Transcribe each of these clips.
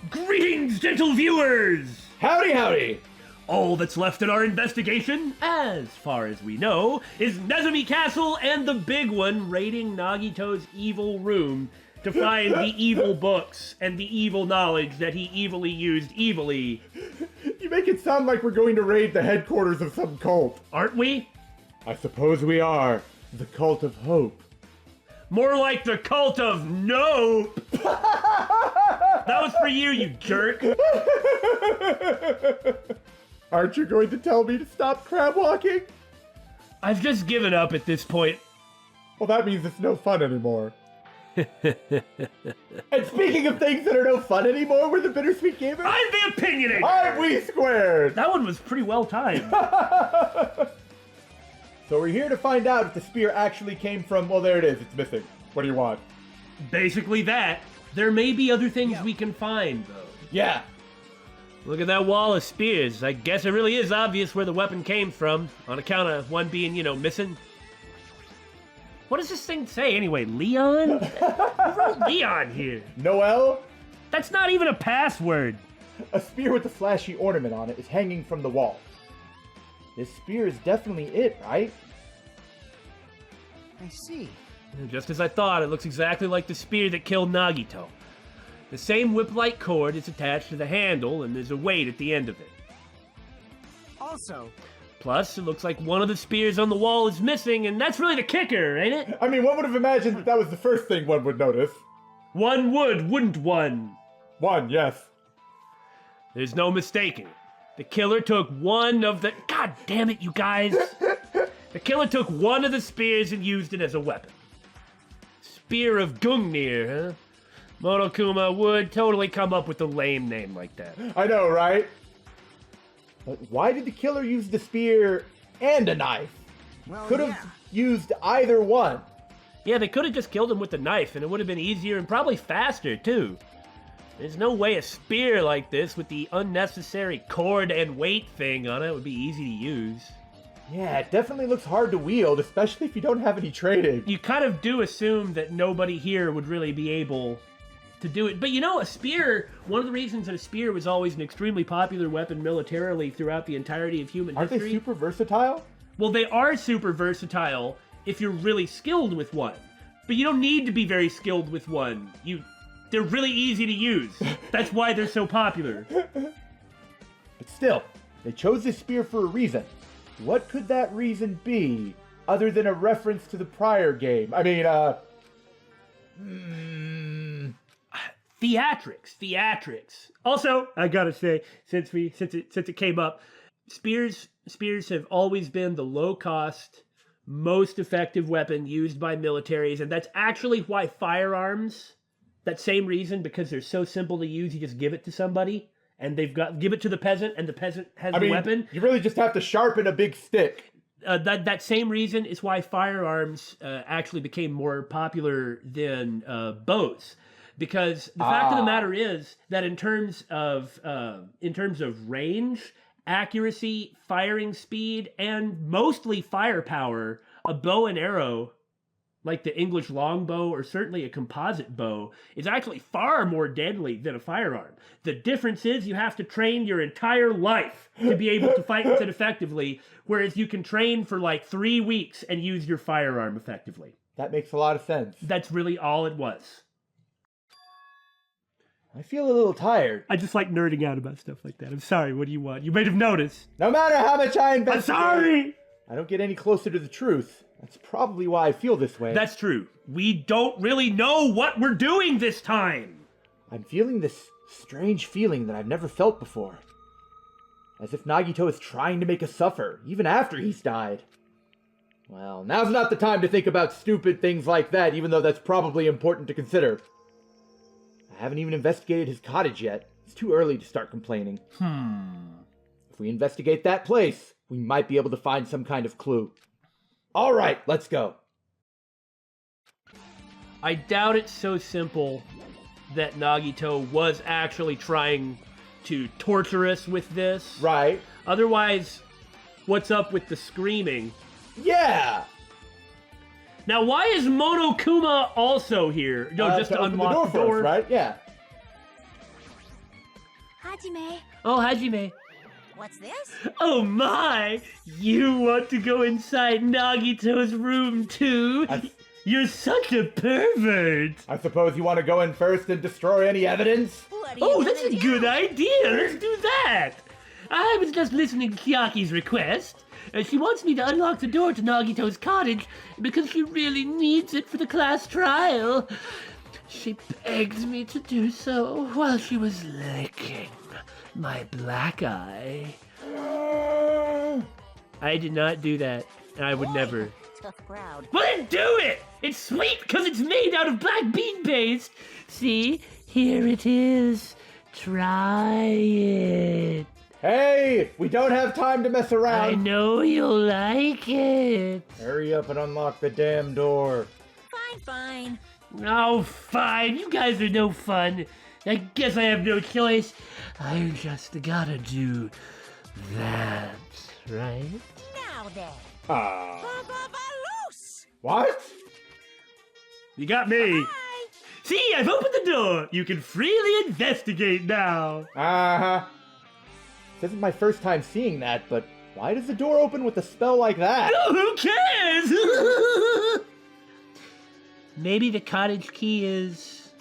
Greetings, gentle viewers! Howdy, howdy! All that's left in our investigation, as far as we know, is Nezumi Castle and the big one raiding Nagito's evil room to find the evil books and the evil knowledge that he evilly used evilly. You make it sound like we're going to raid the headquarters of some cult. Aren't we? I suppose we are. The Cult of Hope. More like the Cult of Nope! That was for you, you jerk! Aren't you going to tell me to stop crab walking? I've just given up at this point. Well, that means it's no fun anymore. And speaking of things that are no fun anymore, we're the Bittersweet Gamers. I'm the Opinionator! Aren't we squared? That one was pretty well timed. So we're here to find out if the spear actually came from... Well, there it is. It's missing. What do you want? Basically that. There may be other things we can find, though. Yeah. Look at that wall of spears. I guess it really is obvious where the weapon came from, on account of one being, missing. What does this thing say anyway? Leon? Who wrote Leon here? Noel? That's not even a password. A spear with a flashy ornament on it is hanging from the wall. This spear is definitely it, right? I see. Just as I thought, it looks exactly like the spear that killed Nagito. The same whip-like cord is attached to the handle, and there's a weight at the end of it. Also, Plus, it looks like one of the spears on the wall is missing, and that's really the kicker, ain't it? I mean, one would have imagined that was the first thing one would notice. One would, wouldn't one? One, yes. There's no mistaking it. The killer took one of the... God damn it, you guys! The killer took one of the spears and used it as a weapon. Spear of Gungnir, huh? Monokuma would totally come up with a lame name like that. I know, right? But why did the killer use the spear and a knife? well, Could have used either one. Yeah, they could have just killed him with the knife, and it would have been easier and probably faster, too. There's no way a spear like this with the unnecessary cord and weight thing on it would be easy to use. Yeah, it definitely looks hard to wield, especially if you don't have any trading. You kind of do assume that nobody here would really be able to do it. But a spear, one of the reasons that a spear was always an extremely popular weapon militarily throughout the entirety of human Aren't history. they super versatile? Well, they are super versatile if you're really skilled with one. But you don't need to be very skilled with one. They're really easy to use. That's why they're so popular. But still, they chose this spear for a reason. What could that reason be, other than a reference to the prior game? I mean, Theatrics. Also, I gotta say, since it came up, spears have always been the low-cost, most effective weapon used by militaries, and that's actually why firearms, that same reason, because they're so simple to use, you just give it to somebody, and give it to the peasant, and the peasant has the weapon. You really just have to sharpen a big stick. That same reason is why firearms actually became more popular than bows. Because the fact of the matter is that in terms of range, accuracy, firing speed, and mostly firepower, a bow and arrow, like the English longbow or certainly a composite bow, is actually far more deadly than a firearm. The difference is you have to train your entire life to be able to fight with it effectively, whereas you can train for like 3 weeks and use your firearm effectively. That makes a lot of sense. That's really all it was. I feel a little tired. I just like nerding out about stuff like that. I'm sorry, what do you want? You might have noticed. No matter how much I investigate, I'm sorry! I don't get any closer to the truth. That's probably why I feel this way. That's true. We don't really know what we're doing this time. I'm feeling this strange feeling that I've never felt before. As if Nagito is trying to make us suffer, even after he's died. Well, now's not the time to think about stupid things like that, even though that's probably important to consider. I haven't even investigated his cottage yet. It's too early to start complaining. If we investigate that place, we might be able to find some kind of clue. All right, let's go. I doubt it's so simple that Nagito was actually trying to torture us with this. Right. Otherwise, what's up with the screaming? Yeah! Now, why is Monokuma also here? No, just to open unlock the for door. us, right? Yeah. Hajime. Oh, Hajime. What's this? Oh my! You want to go inside Nagito's room too? You're such a pervert! I suppose you want to go in first and destroy any evidence? What do you Oh, wanna that's a do? good idea! Let's do that! I was just listening to Chiaki's request. She wants me to unlock the door to Nagito's cottage because she really needs it for the class trial. She begged me to do so while she was licking my black eye. I did not do that. I would never. Tough crowd. Well, then do it! It's sweet because it's made out of black bean paste. See? Here it is. Try it. Hey, we don't have time to mess around. I know you'll like it. Hurry up and unlock the damn door. Fine. Oh, fine. You guys are no fun. I guess I have no choice. I just gotta do that, right? Now then. Loose. What? You got me. Bye. See, I've opened the door. You can freely investigate now. Uh-huh. This isn't my first time seeing that, but why does the door open with a spell like that? Oh, who cares? Maybe the cottage key is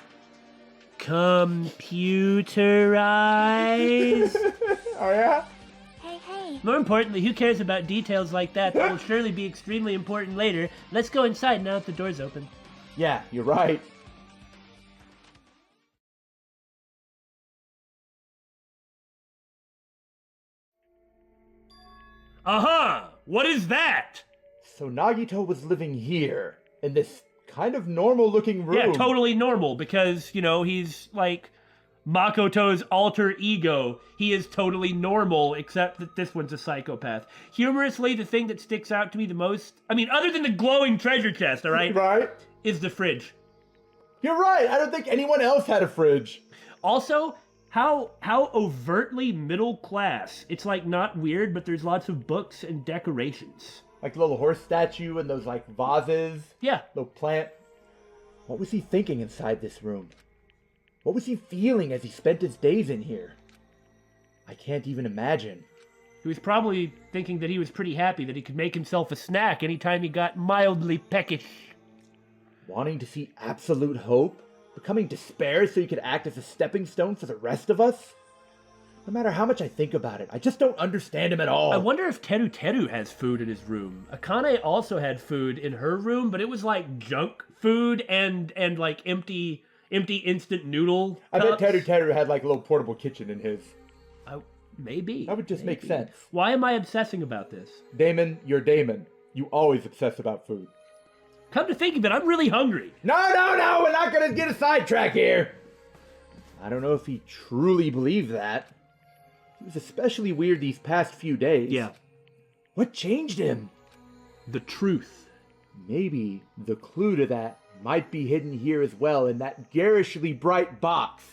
computerized. Oh, yeah? Hey. More importantly, who cares about details like that that will surely be extremely important later? Let's go inside now that the door's open. Yeah, you're right. Aha! What is that? So Nagito was living here, in this kind of normal-looking room. Yeah, totally normal because, you know, he's like Makoto's alter ego. He is totally normal, except that this one's a psychopath. Humorously, the thing that sticks out to me the most, I mean, other than the glowing treasure chest, all right, Right? is the fridge. You're right, I don't think anyone else had a fridge. Also, how overtly middle class. It's like not weird, but there's lots of books and decorations. Like the little horse statue and those, like, vases. Yeah. Little plant. What was he thinking inside this room? What was he feeling as he spent his days in here? I can't even imagine. He was probably thinking that he was pretty happy that he could make himself a snack anytime he got mildly peckish. Wanting to see absolute hope? Becoming despair so he could act as a stepping stone for the rest of us? No matter how much I think about it, I just don't understand him at all. I wonder if Teru has food in his room. Akane also had food in her room, but it was like junk food and like empty instant noodle I bet cups. Teru had like a little portable kitchen in his. Maybe. That would just make sense. Why am I obsessing about this? Damon, you're Damon. You always obsess about food. Come to think of it, I'm really hungry. No, we're not gonna get a sidetrack here. I don't know if he truly believed that. He was especially weird these past few days. Yeah. What changed him? The truth. Maybe the clue to that might be hidden here as well in that garishly bright box.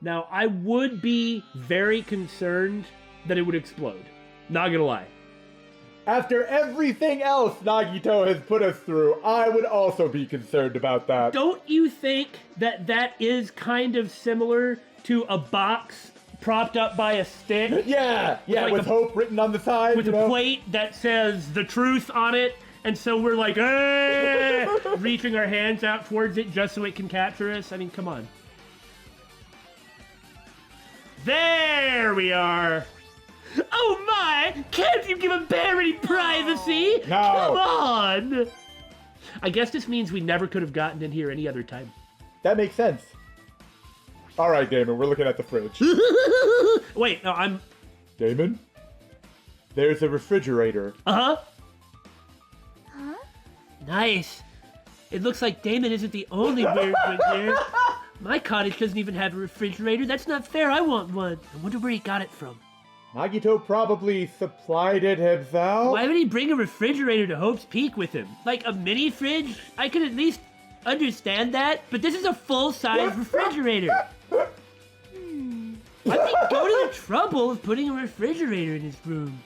Now, I would be very concerned that it would explode. Not gonna lie. After everything else Nagito has put us through, I would also be concerned about that. Don't you think that is kind of similar to a box propped up by a stick? Yeah, like with a- hope written on the side, With you a know? plate that says the truth on it, and so we're like, reaching our hands out towards it just so it can capture us. I mean, come on. There we are. Oh my! Can't you give a bear any privacy? No. Come on! I guess this means we never could have gotten in here any other time. That makes sense. All right, Damon, we're looking at the fridge. Wait, no, I'm... Damon? There's a refrigerator. Uh-huh. Huh? Nice. It looks like Damon isn't the only weird one here. My cottage doesn't even have a refrigerator. That's not fair. I want one. I wonder where he got it from. Nagito probably supplied it himself. Why would he bring a refrigerator to Hope's Peak with him? Like a mini fridge? I could at least understand that, but this is a full-size refrigerator. Why did he go to the trouble of putting a refrigerator in his room?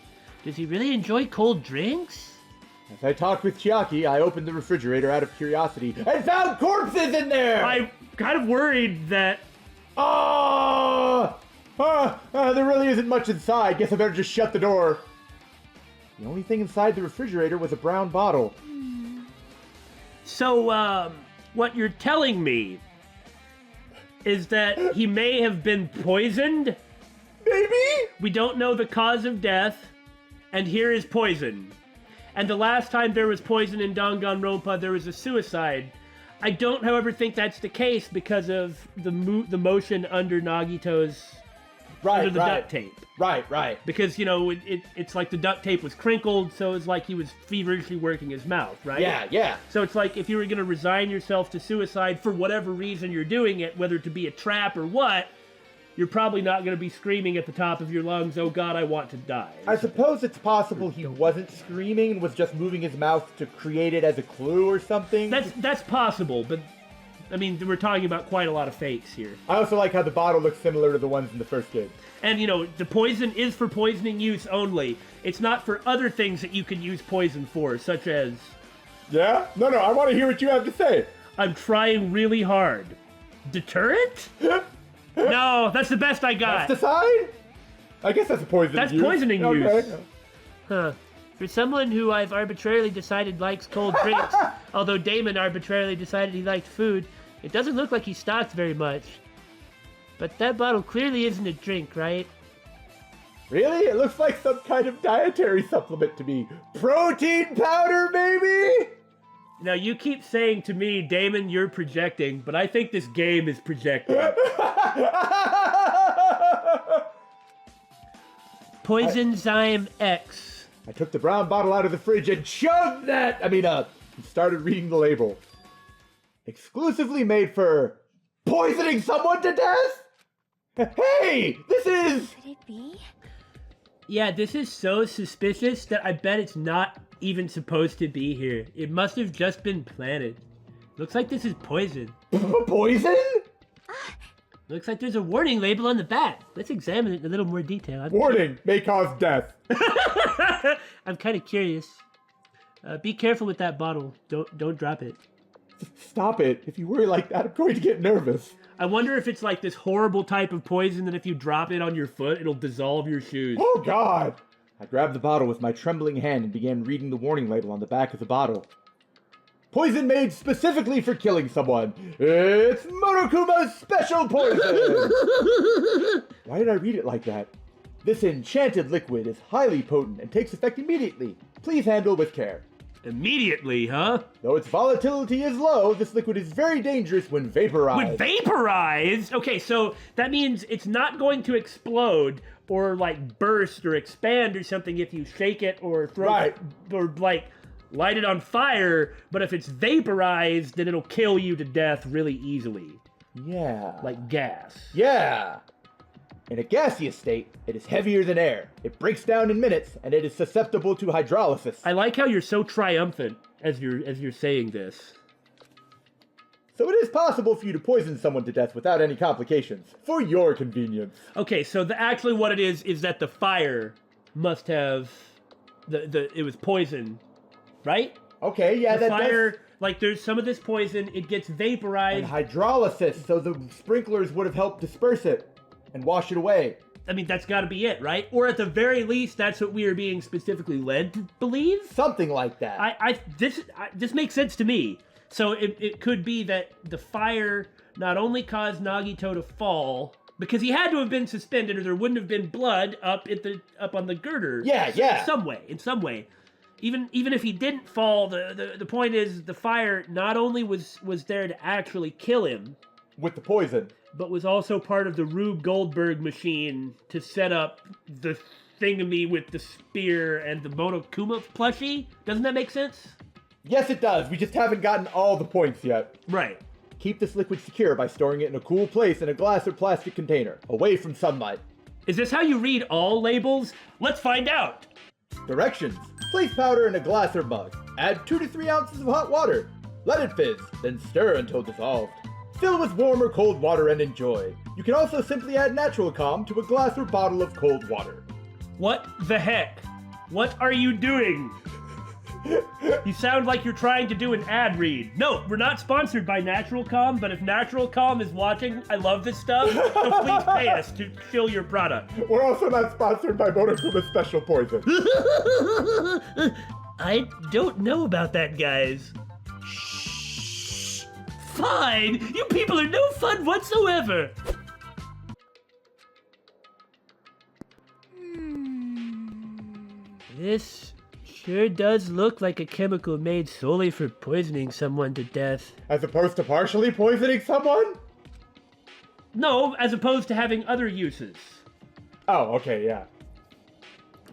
Does he really enjoy cold drinks? As I talked with Chiaki, I opened the refrigerator out of curiosity and found corpses in there! I'm kind of worried that... Oh! There really isn't much inside. Guess I better just shut the door. The only thing inside the refrigerator was a brown bottle. So, what you're telling me is that he may have been poisoned? Maybe? We don't know the cause of death, and here is poison. And the last time there was poison in Danganronpa, there was a suicide. I don't, however, think that's the case because of the motion under Nagito's... under the duct tape. Right. Because, you know, it's like the duct tape was crinkled, so it's like he was feverishly working his mouth, right? Yeah. So it's like if you were going to resign yourself to suicide for whatever reason you're doing it, whether to be a trap or what, you're probably not going to be screaming at the top of your lungs, "Oh God, I want to die." I suppose it's possible he wasn't screaming and was just moving his mouth to create it as a clue or something. That's possible, but I mean, we're talking about quite a lot of fakes here. I also like how the bottle looks similar to the ones in the first game. And, you know, the poison is for poisoning use only. It's not for other things that you can use poison for, such as... Yeah? No, I want to hear what you have to say. I'm trying really hard. Deterrent? No, that's the best I got. Pesticide? I guess that's a poison That's use. poisoning use. Okay. Huh. For someone who I've arbitrarily decided likes cold drinks, although Damon arbitrarily decided he liked food, it doesn't look like he stocked very much. But that bottle clearly isn't a drink, right? Really? It looks like some kind of dietary supplement to me. Protein powder, baby! Now, you keep saying to me, Damon, you're projecting, but I think this game is projecting. Poisonzyme X. I took the brown bottle out of the fridge and shoved that! Started reading the label. Exclusively made for poisoning someone to death? Hey, this is... Could it be? Yeah, this is so suspicious that I bet it's not even supposed to be here. It must have just been planted. Looks like this is poison. Poison? Looks like there's a warning label on the back. Let's examine it in a little more detail. Warning, may cause death. I'm kind of curious. Be careful with that bottle. Don't drop it. Stop it. If you worry like that, I'm going to get nervous. I wonder if it's like this horrible type of poison that if you drop it on your foot, it'll dissolve your shoes. Oh, God. I grabbed the bottle with my trembling hand and began reading the warning label on the back of the bottle. Poison made specifically for killing someone. It's Monokuma's special poison! Why did I read it like that? This enchanted liquid is highly potent and takes effect immediately. Please handle with care. Immediately, huh? Though its volatility is low, this liquid is very dangerous when vaporized. When vaporized? Okay, so that means it's not going to explode or like burst or expand or something if you shake it or throw it or like light it on fire, but if it's vaporized, then it'll kill you to death really easily. Yeah. Like gas. Yeah. In a gaseous state, it is heavier than air. It breaks down in minutes, and it is susceptible to hydrolysis. I like how you're so triumphant as you're saying this. So it is possible for you to poison someone to death without any complications, for your convenience. Okay, so actually what it is that the fire must have it was poison, right? Okay, yeah, the fire, like there's some of this poison, it gets vaporized. And hydrolysis, so the sprinklers would have helped disperse it and wash it away. I mean, that's got to be it, right? Or at the very least, that's what we are being specifically led to believe. Something like that. This makes sense to me. So it could be that the fire not only caused Nagito to fall, because he had to have been suspended, or there wouldn't have been blood up on the girder. Yeah. In some way. Even if he didn't fall, the point is the fire not only was there to actually kill him with the poison, but was also part of the Rube Goldberg machine to set up the thingamy with the spear and the Monokuma plushie. Doesn't that make sense? Yes, it does. We just haven't gotten all the points yet. Right. Keep this liquid secure by storing it in a cool place in a glass or plastic container, away from sunlight. Is this how you read all labels? Let's find out. Directions. Place powder in a glass or mug. Add 2 to 3 ounces of hot water. Let it fizz, then stir until dissolved. Fill with warm or cold water and enjoy. You can also simply add natural calm to a glass or bottle of cold water. What the heck? What are you doing? You sound like you're trying to do an ad read. No, we're not sponsored by Natural Calm, but if Natural Calm is watching, I love this stuff, so please pay us to shill your product. We're also not sponsored by Monokuma Special Poison. I don't know about that, guys. Shh. Fine. You people are no fun whatsoever. This sure does look like a chemical made solely for poisoning someone to death. As opposed to partially poisoning someone? No, as opposed to having other uses. Oh, okay, yeah.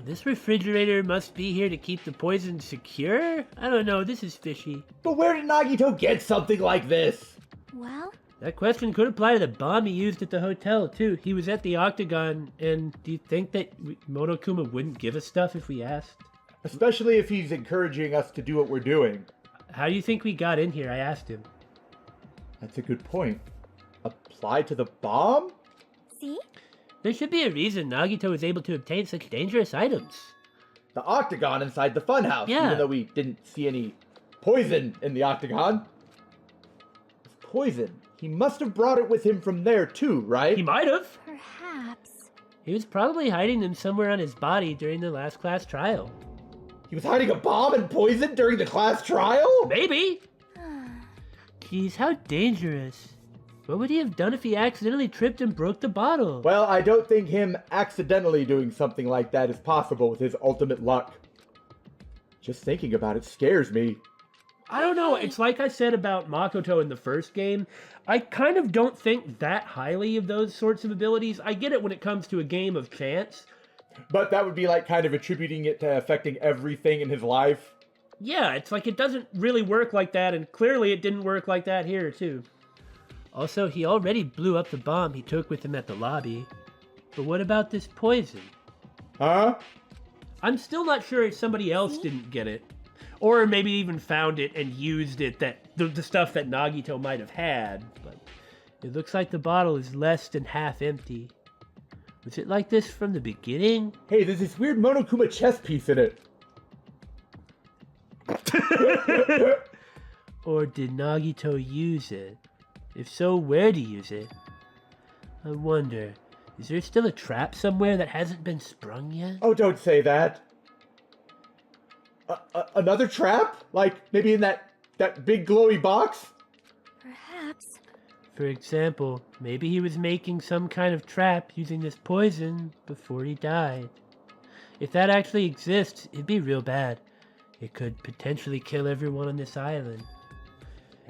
This refrigerator must be here to keep the poison secure? I don't know, this is fishy. But where did Nagito get something like this? Well, That question could apply to the bomb he used at the hotel, too. He was at the Octagon, and do you think that Monokuma wouldn't give us stuff if we asked? Especially if he's encouraging us to do what we're doing. How do you think we got in here? I asked him. That's a good point. Apply to the bomb? see? There should be a reason Nagito was able to obtain such dangerous items. The Octagon inside the funhouse, Yeah. even though we didn't see any poison in the Octagon. It's poison. He must have brought it with him from there too, right? He might have. Perhaps. He was probably hiding them somewhere on his body during the last class trial. He was hiding a bomb and poison during the class trial? Maybe. Jeez, how dangerous. What would he have done if he accidentally tripped and broke the bottle? Well, I don't think him accidentally doing something like that is possible with his ultimate luck. Just thinking about it scares me. I don't know. It's like I said about Makoto in the first game. I kind of don't think that highly of those sorts of abilities. I get it when it comes to a game of chance. But that would be like kind of attributing it to affecting everything in his life. Yeah, it's like it doesn't really work like that, and clearly it didn't work like that here, too. Also, he already blew up the bomb he took with him at the lobby. But what about this poison? Huh? I'm still not sure if somebody else didn't get it. Or maybe even found it and used it, that the stuff that Nagito might have had. But it looks like the bottle is less than half empty. Was it like this from the beginning? Hey, there's this weird Monokuma chess piece in it. Or did Nagito use it? If so, where to use it? I wonder, is there still a trap somewhere that hasn't been sprung yet? Oh, don't say that. Another trap? Like, maybe in that big glowy box? Perhaps. For example, maybe he was making some kind of trap using this poison before he died. If that actually exists, it'd be real bad. It could potentially kill everyone on this island.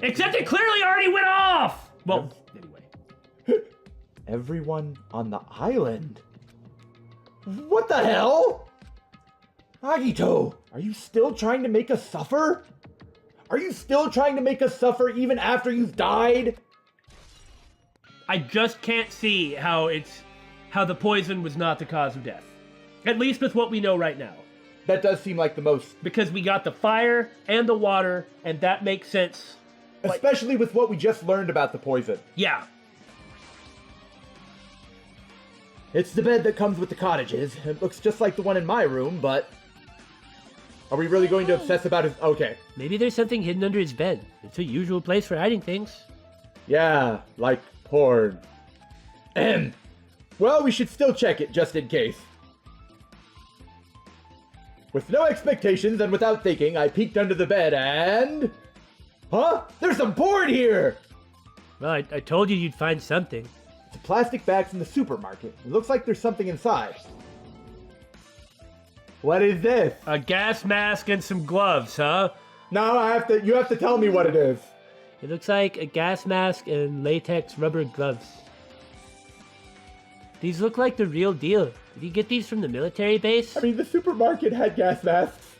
Except it clearly already went off! Well, anyway. Everyone on the island? What the hell? Nagito, are you still trying to make us suffer? Are you still trying to make us suffer even after you've died? I just can't see how the poison was not the cause of death. At least with what we know right now. That does seem like the most... Because we got the fire and the water, and that makes sense. Especially with what we just learned about the poison. Yeah. It's the bed that comes with the cottages. It looks just like the one in my room, but... Are we really going to obsess about his... Okay. Maybe there's something hidden under his bed. It's a usual place for hiding things. Yeah, like porn. Well, we should still check it, just in case. With no expectations and without thinking, I peeked under the bed and... Huh? There's some porn here! Well, I told you you'd find something. It's a plastic bag from the supermarket. It looks like there's something inside. What is this? A gas mask and some gloves, huh? No, you have to tell me what it is. It looks like a gas mask and latex rubber gloves. These look like the real deal. Did you get these from the military base? I mean, the supermarket had gas masks.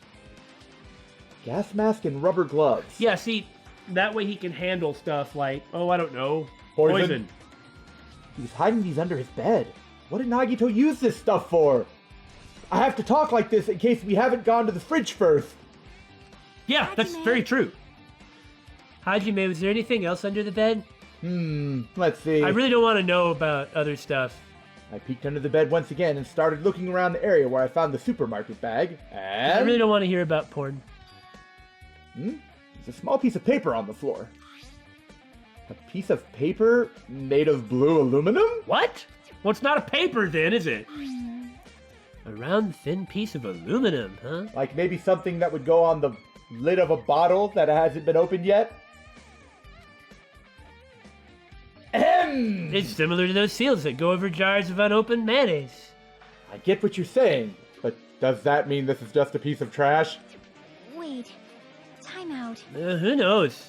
Gas mask and rubber gloves. Yeah, see, that way he can handle stuff like, oh, I don't know, Poison. He was hiding these under his bed. What did Nagito use this stuff for? I have to talk like this in case we haven't gone to the fridge first. Yeah, that's Hajime. very true. Hajime, was there anything else under the bed? Let's see. I really don't want to know about other stuff. I peeked under the bed once again and started looking around the area where I found the supermarket bag, I and... really don't want to hear about porn. There's a small piece of paper on the floor. A piece of paper made of blue aluminum? What? Well, it's not a paper then, is it? A round, thin piece of aluminum, huh? Like maybe something that would go on the lid of a bottle that hasn't been opened yet? Ahem! It's similar to those seals that go over jars of unopened mayonnaise. I get what you're saying, but does that mean this is just a piece of trash? Wait. Time out. Who knows?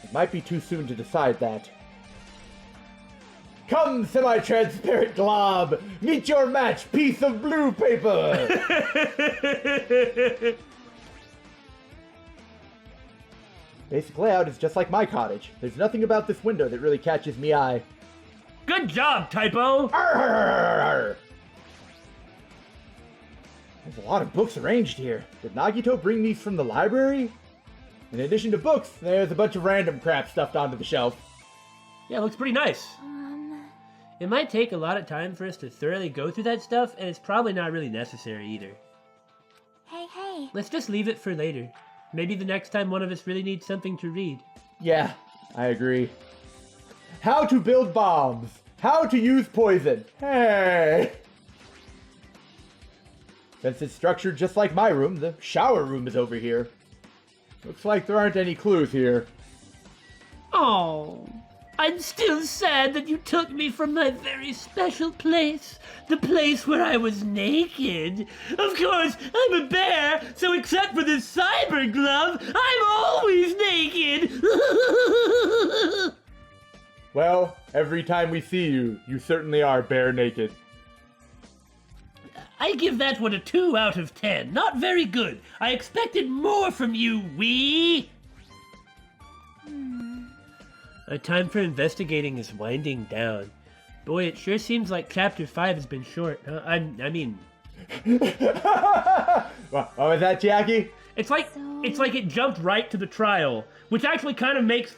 It might be too soon to decide that. Come, semi-transparent glob! Meet your match, piece of blue paper! Basic layout is just like my cottage. There's nothing about this window that really catches me eye. Good job, typo! Arr! There's a lot of books arranged here. Did Nagito bring these from the library? In addition to books, there's a bunch of random crap stuffed onto the shelf. Yeah, it looks pretty nice. It might take a lot of time for us to thoroughly go through that stuff, and it's probably not really necessary either. Hey. Let's just leave it for later. Maybe the next time one of us really needs something to read. Yeah, I agree. How to build bombs. How to use poison. Hey! Since it's structured just like my room, the shower room is over here. Looks like there aren't any clues here. Oh, I'm still sad that you took me from my very special place. The place where I was naked. Of course, I'm a bear, so except for this cyber glove, I'm always naked. Well, every time we see you, you certainly are bare naked. I give that one a 2 out of 10. Not very good. I expected more from you, wee. Our time for investigating is winding down. Boy, it sure seems like Chapter 5 has been short. I mean... What was that, Jackie? It's like it jumped right to the trial, which actually kind of makes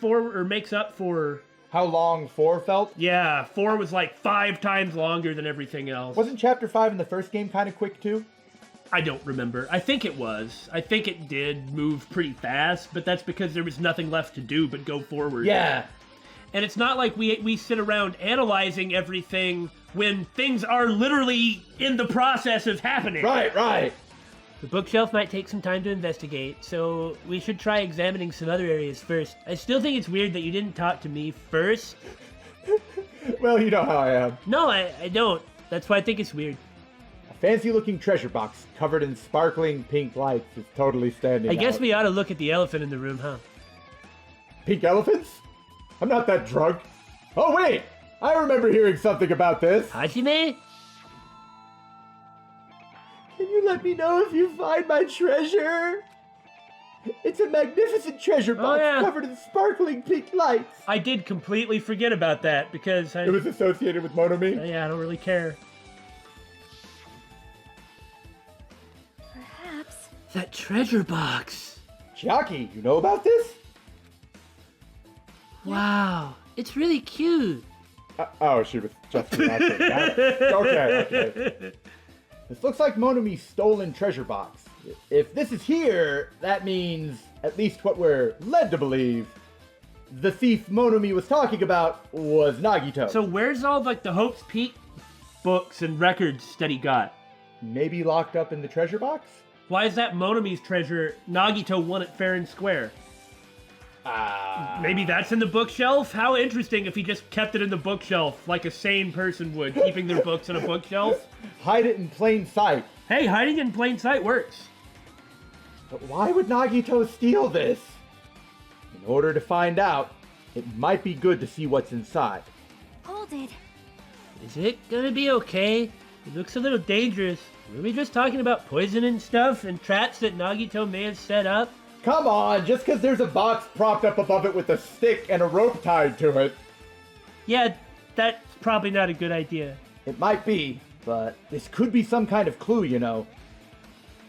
up for... How long 4 felt? Yeah, 4 was like 5 times longer than everything else. Wasn't Chapter 5 in the first game kind of quick, too? I don't remember. I think it was. I think it did move pretty fast, but that's because there was nothing left to do but go forward. Yeah. And it's not like we sit around analyzing everything when things are literally in the process of happening. Right. The bookshelf might take some time to investigate, so we should try examining some other areas first. I still think it's weird that you didn't talk to me first. Well, you know how I am. No, I don't. That's why I think it's weird. A fancy-looking treasure box covered in sparkling pink lights is totally standing I guess out. we ought to look at the elephant in the room, huh? Pink elephants? I'm not that drunk. Oh, wait! I remember hearing something about this. Hajime? Can you let me know if you find my treasure? It's a magnificent treasure box covered in sparkling pink lights. I did completely forget about that because It was associated with Monomi? Yeah, I don't really care. Perhaps. That treasure box. Chiaki, you know about this? Wow, it's really cute. Oh, she was just reacting. Okay. This looks like Monomi's stolen treasure box. If this is here, that means, at least what we're led to believe, the thief Monomi was talking about was Nagito. So where's all like the Hope's Peak books and records that he got? Maybe locked up in the treasure box? Why is that Monomi's treasure Nagito won it fair and square? Maybe that's in the bookshelf? How interesting if he just kept it in the bookshelf like a sane person would, keeping their books in a bookshelf. Hide it in plain sight. Hey, hiding in plain sight works. But why would Nagito steal this? In order to find out, it might be good to see what's inside. Hold it. Is it gonna be okay? It looks a little dangerous. Were we just talking about poison and stuff and traps that Nagito may have set up? Come on, just because there's a box propped up above it with a stick and a rope tied to it. Yeah, that's probably not a good idea. It might be, but this could be some kind of clue, you know.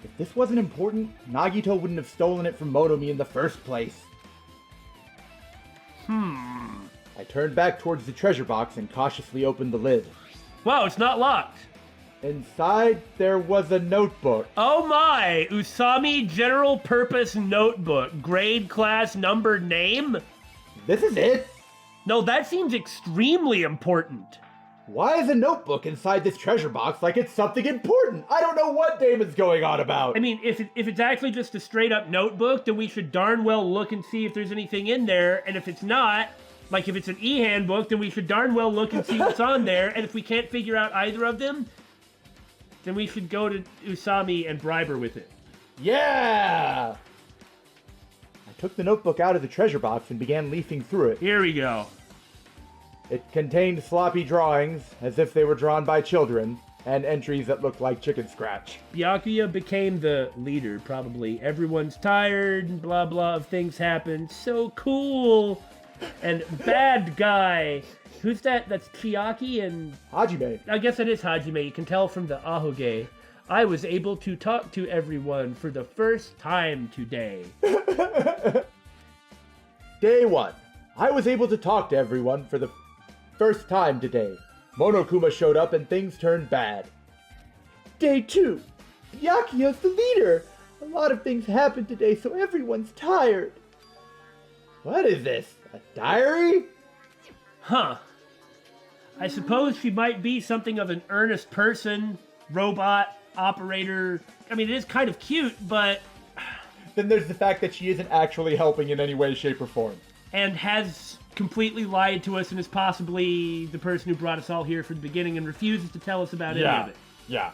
If this wasn't important, Nagito wouldn't have stolen it from Monomi in the first place. I turned back towards the treasure box and cautiously opened the lid. Wow, it's not locked. Inside, there was a notebook. Oh my! Usami General Purpose Notebook. Grade, class, number, name? This is it? No, that seems extremely important. Why is a notebook inside this treasure box like it's something important? I don't know what Damon's going on about. I mean, if it's actually just a straight up notebook, then we should darn well look and see if there's anything in there. And if it's not, like if it's an e-handbook, then we should darn well look and see what's on there. And if we can't figure out either of them, then we should go to Usami and bribe her with it. Yeah! I took the notebook out of the treasure box and began leafing through it. Here we go. It contained sloppy drawings, as if they were drawn by children, and entries that looked like chicken scratch. Byakuya became the leader, probably. Everyone's tired, and blah blah, things happen. So cool! And bad guy. Who's that? That's Chiaki and... Hajime. I guess it is Hajime. You can tell from the ahoge. I was able to talk to everyone for the first time today. Day 1. I was able to talk to everyone for the first time today. Monokuma showed up and things turned bad. Day 2. Byakuya's the leader. A lot of things happened today, so everyone's tired. What is this? A diary? Huh. I suppose she might be something of an earnest person, robot, operator. I mean, it is kind of cute, but... Then there's the fact that she isn't actually helping in any way, shape, or form. And has completely lied to us and is possibly the person who brought us all here from the beginning and refuses to tell us about any of it. Yeah.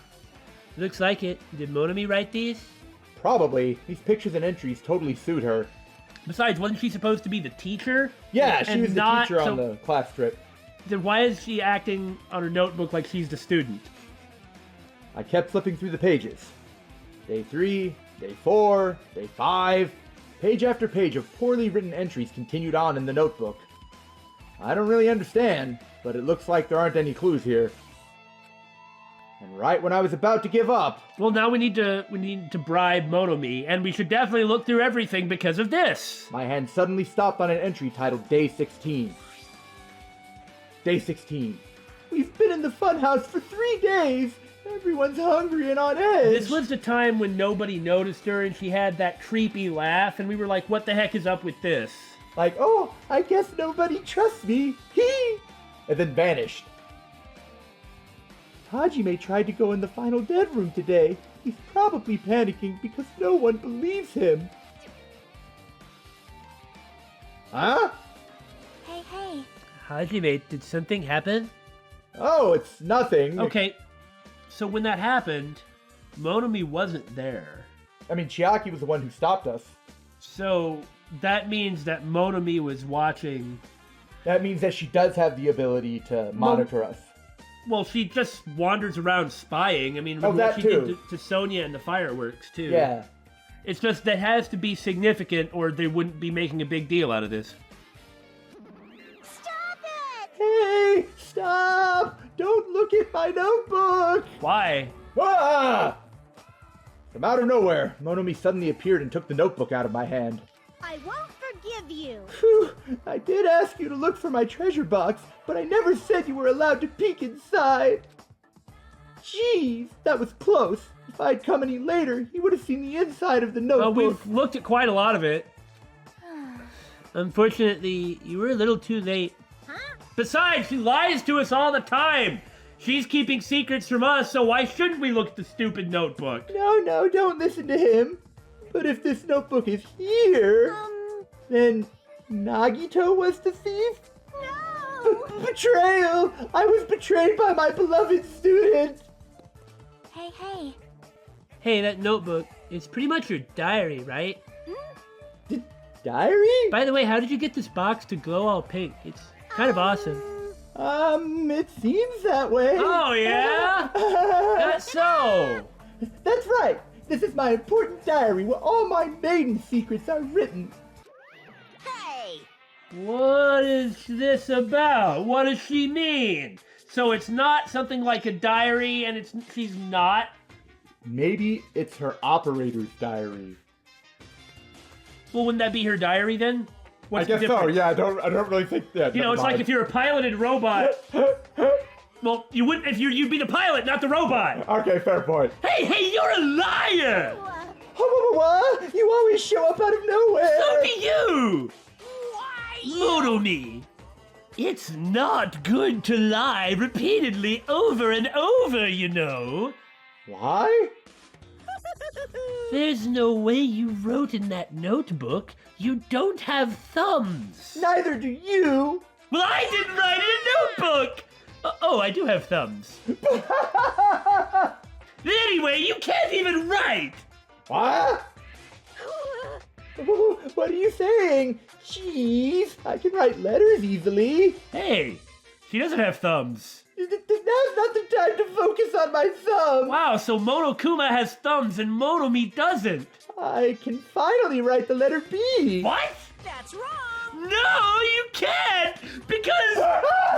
Looks like it. Did Monami write these? Probably. These pictures and entries totally suit her. Besides, wasn't she supposed to be the teacher? Yeah, she And was the not- teacher on so- the class trip. Then why is she acting on her notebook like she's the student? I kept flipping through the pages. Day 3, Day 4, Day 5. Page after page of poorly written entries continued on in the notebook. I don't really understand, but it looks like there aren't any clues here. And right when I was about to give up... Well, now we need to bribe Monomi, and we should definitely look through everything because of this. My hand suddenly stopped on an entry titled Day 16. Day 16. We've been in the funhouse for 3 days. Everyone's hungry and on edge. This was the time when nobody noticed her and she had that creepy laugh, and we were like, what the heck is up with this? Like, oh, I guess nobody trusts me. Hee! And then vanished. Hajime tried to go in the final dead room today. He's probably panicking because no one believes him. Huh? Hey, hey. Hajime, did something happen? Oh, it's nothing. Okay, so when that happened, Monomi wasn't there. I mean, Chiaki was the one who stopped us. So that means that Monomi was watching. That means that she does have the ability to monitor us. Well, she just wanders around spying. I mean, Oh, what that she too. did to Sonya and the fireworks, too. Yeah. It's just that has to be significant or they wouldn't be making a big deal out of this. Stop it! Hey, stop! Don't look at my notebook! Why? Ah! From out of nowhere, Monomi suddenly appeared and took the notebook out of my hand. I won't forgive you. Phew, I did ask you to look for my treasure box, but I never said you were allowed to peek inside. Jeez, that was close. If I'd come any later, he would have seen the inside of the notebook. Well, we've looked at quite a lot of it. Unfortunately, you were a little too late. Huh? Besides, she lies to us all the time. She's keeping secrets from us, so why shouldn't we look at the stupid notebook? No, don't listen to him. But if this notebook is here, then Nagito was the thief? No! Betrayal! I was betrayed by my beloved student! Hey, hey. Hey, that notebook is pretty much your diary, right? Diary? By the way, how did you get this box to glow all pink? It's kind of awesome. It seems that way. Oh, yeah? That's so. That's right. This is my important diary where all my maiden secrets are written. Hey! What is this about? What does she mean? So it's not something like a diary and she's not? Maybe it's her operator's diary. Well, wouldn't that be her diary then? What's I guess the so. difference? Yeah, I don't really think that. You know, it's like if you're a piloted robot. Well, you wouldn't if you'd be the pilot, not the robot. Okay, fair point. Hey, you're a liar! What? You always show up out of nowhere. So do you! Why? Motomi, it's not good to lie repeatedly over and over, you know. Why? There's no way you wrote in that notebook you don't have thumbs. Neither do you. Well, I didn't write in a notebook! Oh, I do have thumbs. Anyway, you can't even write! What? What are you saying? Jeez, I can write letters easily. Hey, she doesn't have thumbs. Now's not the time to focus on my thumb. Wow, so Monokuma has thumbs and Motomi doesn't. I can finally write the letter B. What? That's wrong. No, you can't! Because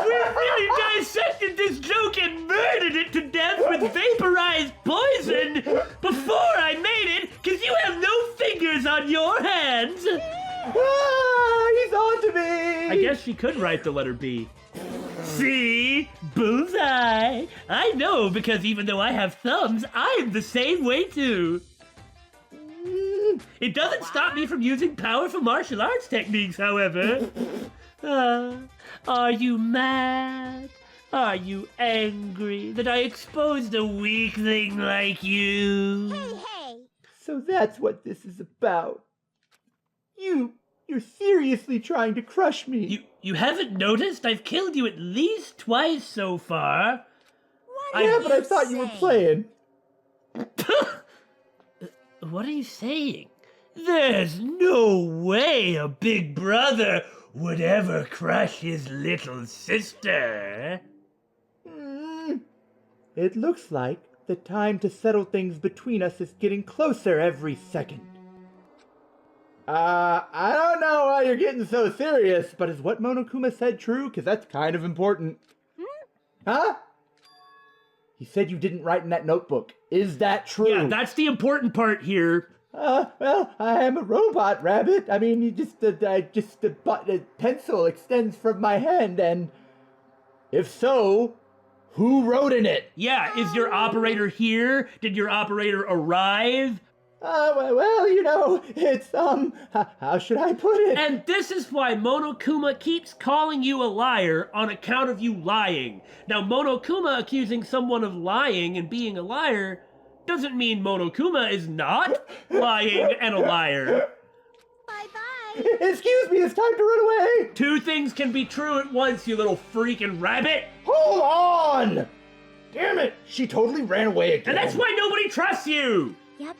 we really dissected this joke and murdered it to death with vaporized poison before I made it, because you have no fingers on your hands! He's on to me! I guess she could write the letter B. See? Bullseye! I know, because even though I have thumbs, I'm the same way too. It doesn't stop me from using powerful martial arts techniques, however. Are you mad? Are you angry that I exposed a weakling like you? Hey. So that's what this is about. You're seriously trying to crush me. You haven't noticed? I've killed you at least twice so far. Yeah, but I thought you were playing. What are you saying? There's no way a big brother would ever crush his little sister. It looks like the time to settle things between us is getting closer every second. I don't know why you're getting so serious, but is what Monokuma said true? Because that's kind of important. Huh? He said you didn't write in that notebook. Is that true? Yeah, that's the important part here. Well, I am a robot, Rabbit. I mean, a pencil extends from my hand, and if so, who wrote in it? Yeah, is your operator here? Did your operator arrive? Well, you know, it's, how should I put it? And this is why Monokuma keeps calling you a liar on account of you lying. Now, Monokuma accusing someone of lying and being a liar doesn't mean Monokuma is not lying and a liar. Bye-bye. Excuse me, it's time to run away. Two things can be true at once, you little freaking rabbit. Hold on! Damn it, she totally ran away again. And that's why nobody trusts you. Yep.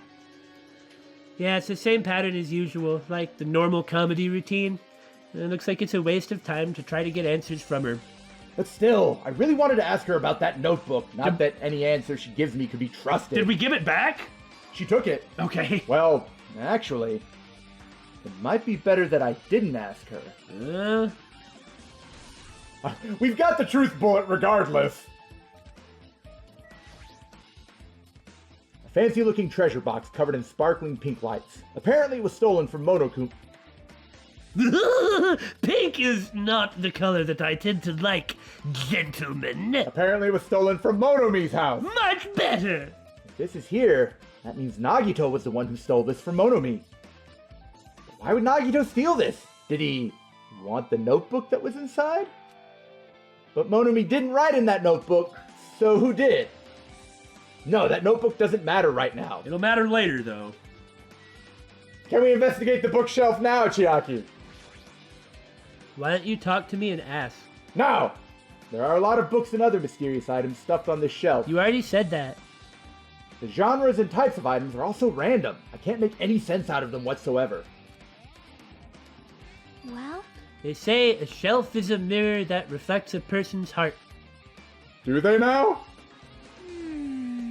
Yeah, it's the same pattern as usual, like the normal comedy routine. It looks like it's a waste of time to try to get answers from her. But still, I really wanted to ask her about that notebook. Not that any answer she gives me could be trusted. Did we give it back? She took it. Okay. Well, actually, it might be better that I didn't ask her. We've got the truth bullet regardless. A fancy-looking treasure box covered in sparkling pink lights. Apparently it was stolen from Monokuma. Pink is not the color that I tend to like, gentlemen. Apparently it was stolen from Monomi's house. Much better. If this is here, that means Nagito was the one who stole this from Monomi. Why would Nagito steal this? Did he want the notebook that was inside? But Monomi didn't write in that notebook, so who did? No, that notebook doesn't matter right now. It'll matter later, though. Can we investigate the bookshelf now, Chiaki? Why don't you talk to me and ask? No! There are a lot of books and other mysterious items stuffed on this shelf. You already said that. The genres and types of items are also random. I can't make any sense out of them whatsoever. Well, They say a shelf is a mirror that reflects a person's heart. Do they now?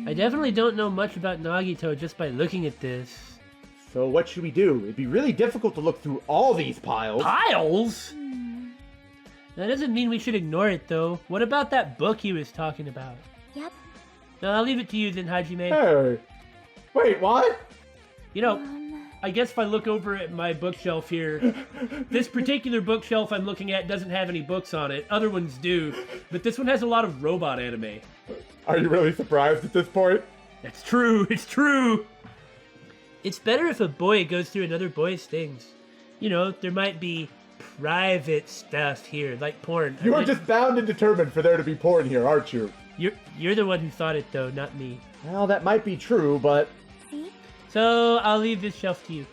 I definitely don't know much about Nagito just by looking at this. So what should we do? It'd be really difficult to look through all these piles. Piles? That doesn't mean we should ignore it, though. What about that book he was talking about? yep. No, I'll leave it to you then, Hajime. Hey. Wait, what? You know, I guess if I look over at my bookshelf here, this particular bookshelf I'm looking at doesn't have any books on it. Other ones do, but this one has a lot of robot anime. Are you really surprised at this point? That's true, it's true! It's better if a boy goes through another boy's things. You know, there might be private stuff here, like porn. You are just bound and determined for there to be porn here, aren't you? You're the one who thought it, though, not me. Well, that might be true, but So, I'll leave this shelf to you.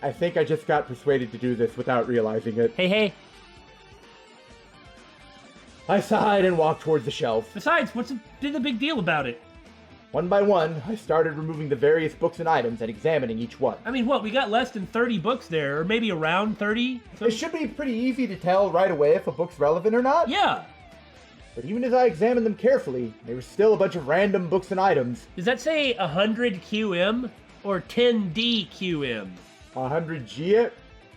I think I just got persuaded to do this without realizing it. Hey. I sighed and walked towards the shelf. Besides, what's the big deal about it? One by one, I started removing the various books and items and examining each one. I mean, what, we got less than 30 books there, or maybe around 30? It should be pretty easy to tell right away if a book's relevant or not. Yeah. But even as I examined them carefully, there were still a bunch of random books and items. Does that say 100 QM or 10D QM? 100 G it?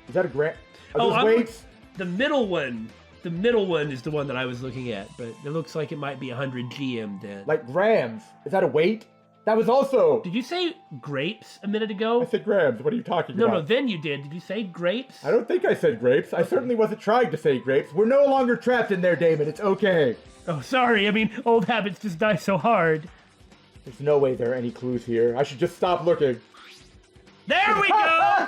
Is that a grant? Are those I'm- weights? The middle one. The middle one is the one that I was looking at, but it looks like it might be 100 GM then. Like grams. Is that a weight? That was also... Did you say grapes a minute ago? I said grams. What are you talking No, about? then you did. Did you say grapes? I don't think I said grapes. I certainly wasn't trying to say grapes. We're no longer trapped in there, Damon. It's okay. Oh, sorry. I mean, old habits just die so hard. There's no way there are any clues here. I should just stop looking. There we go!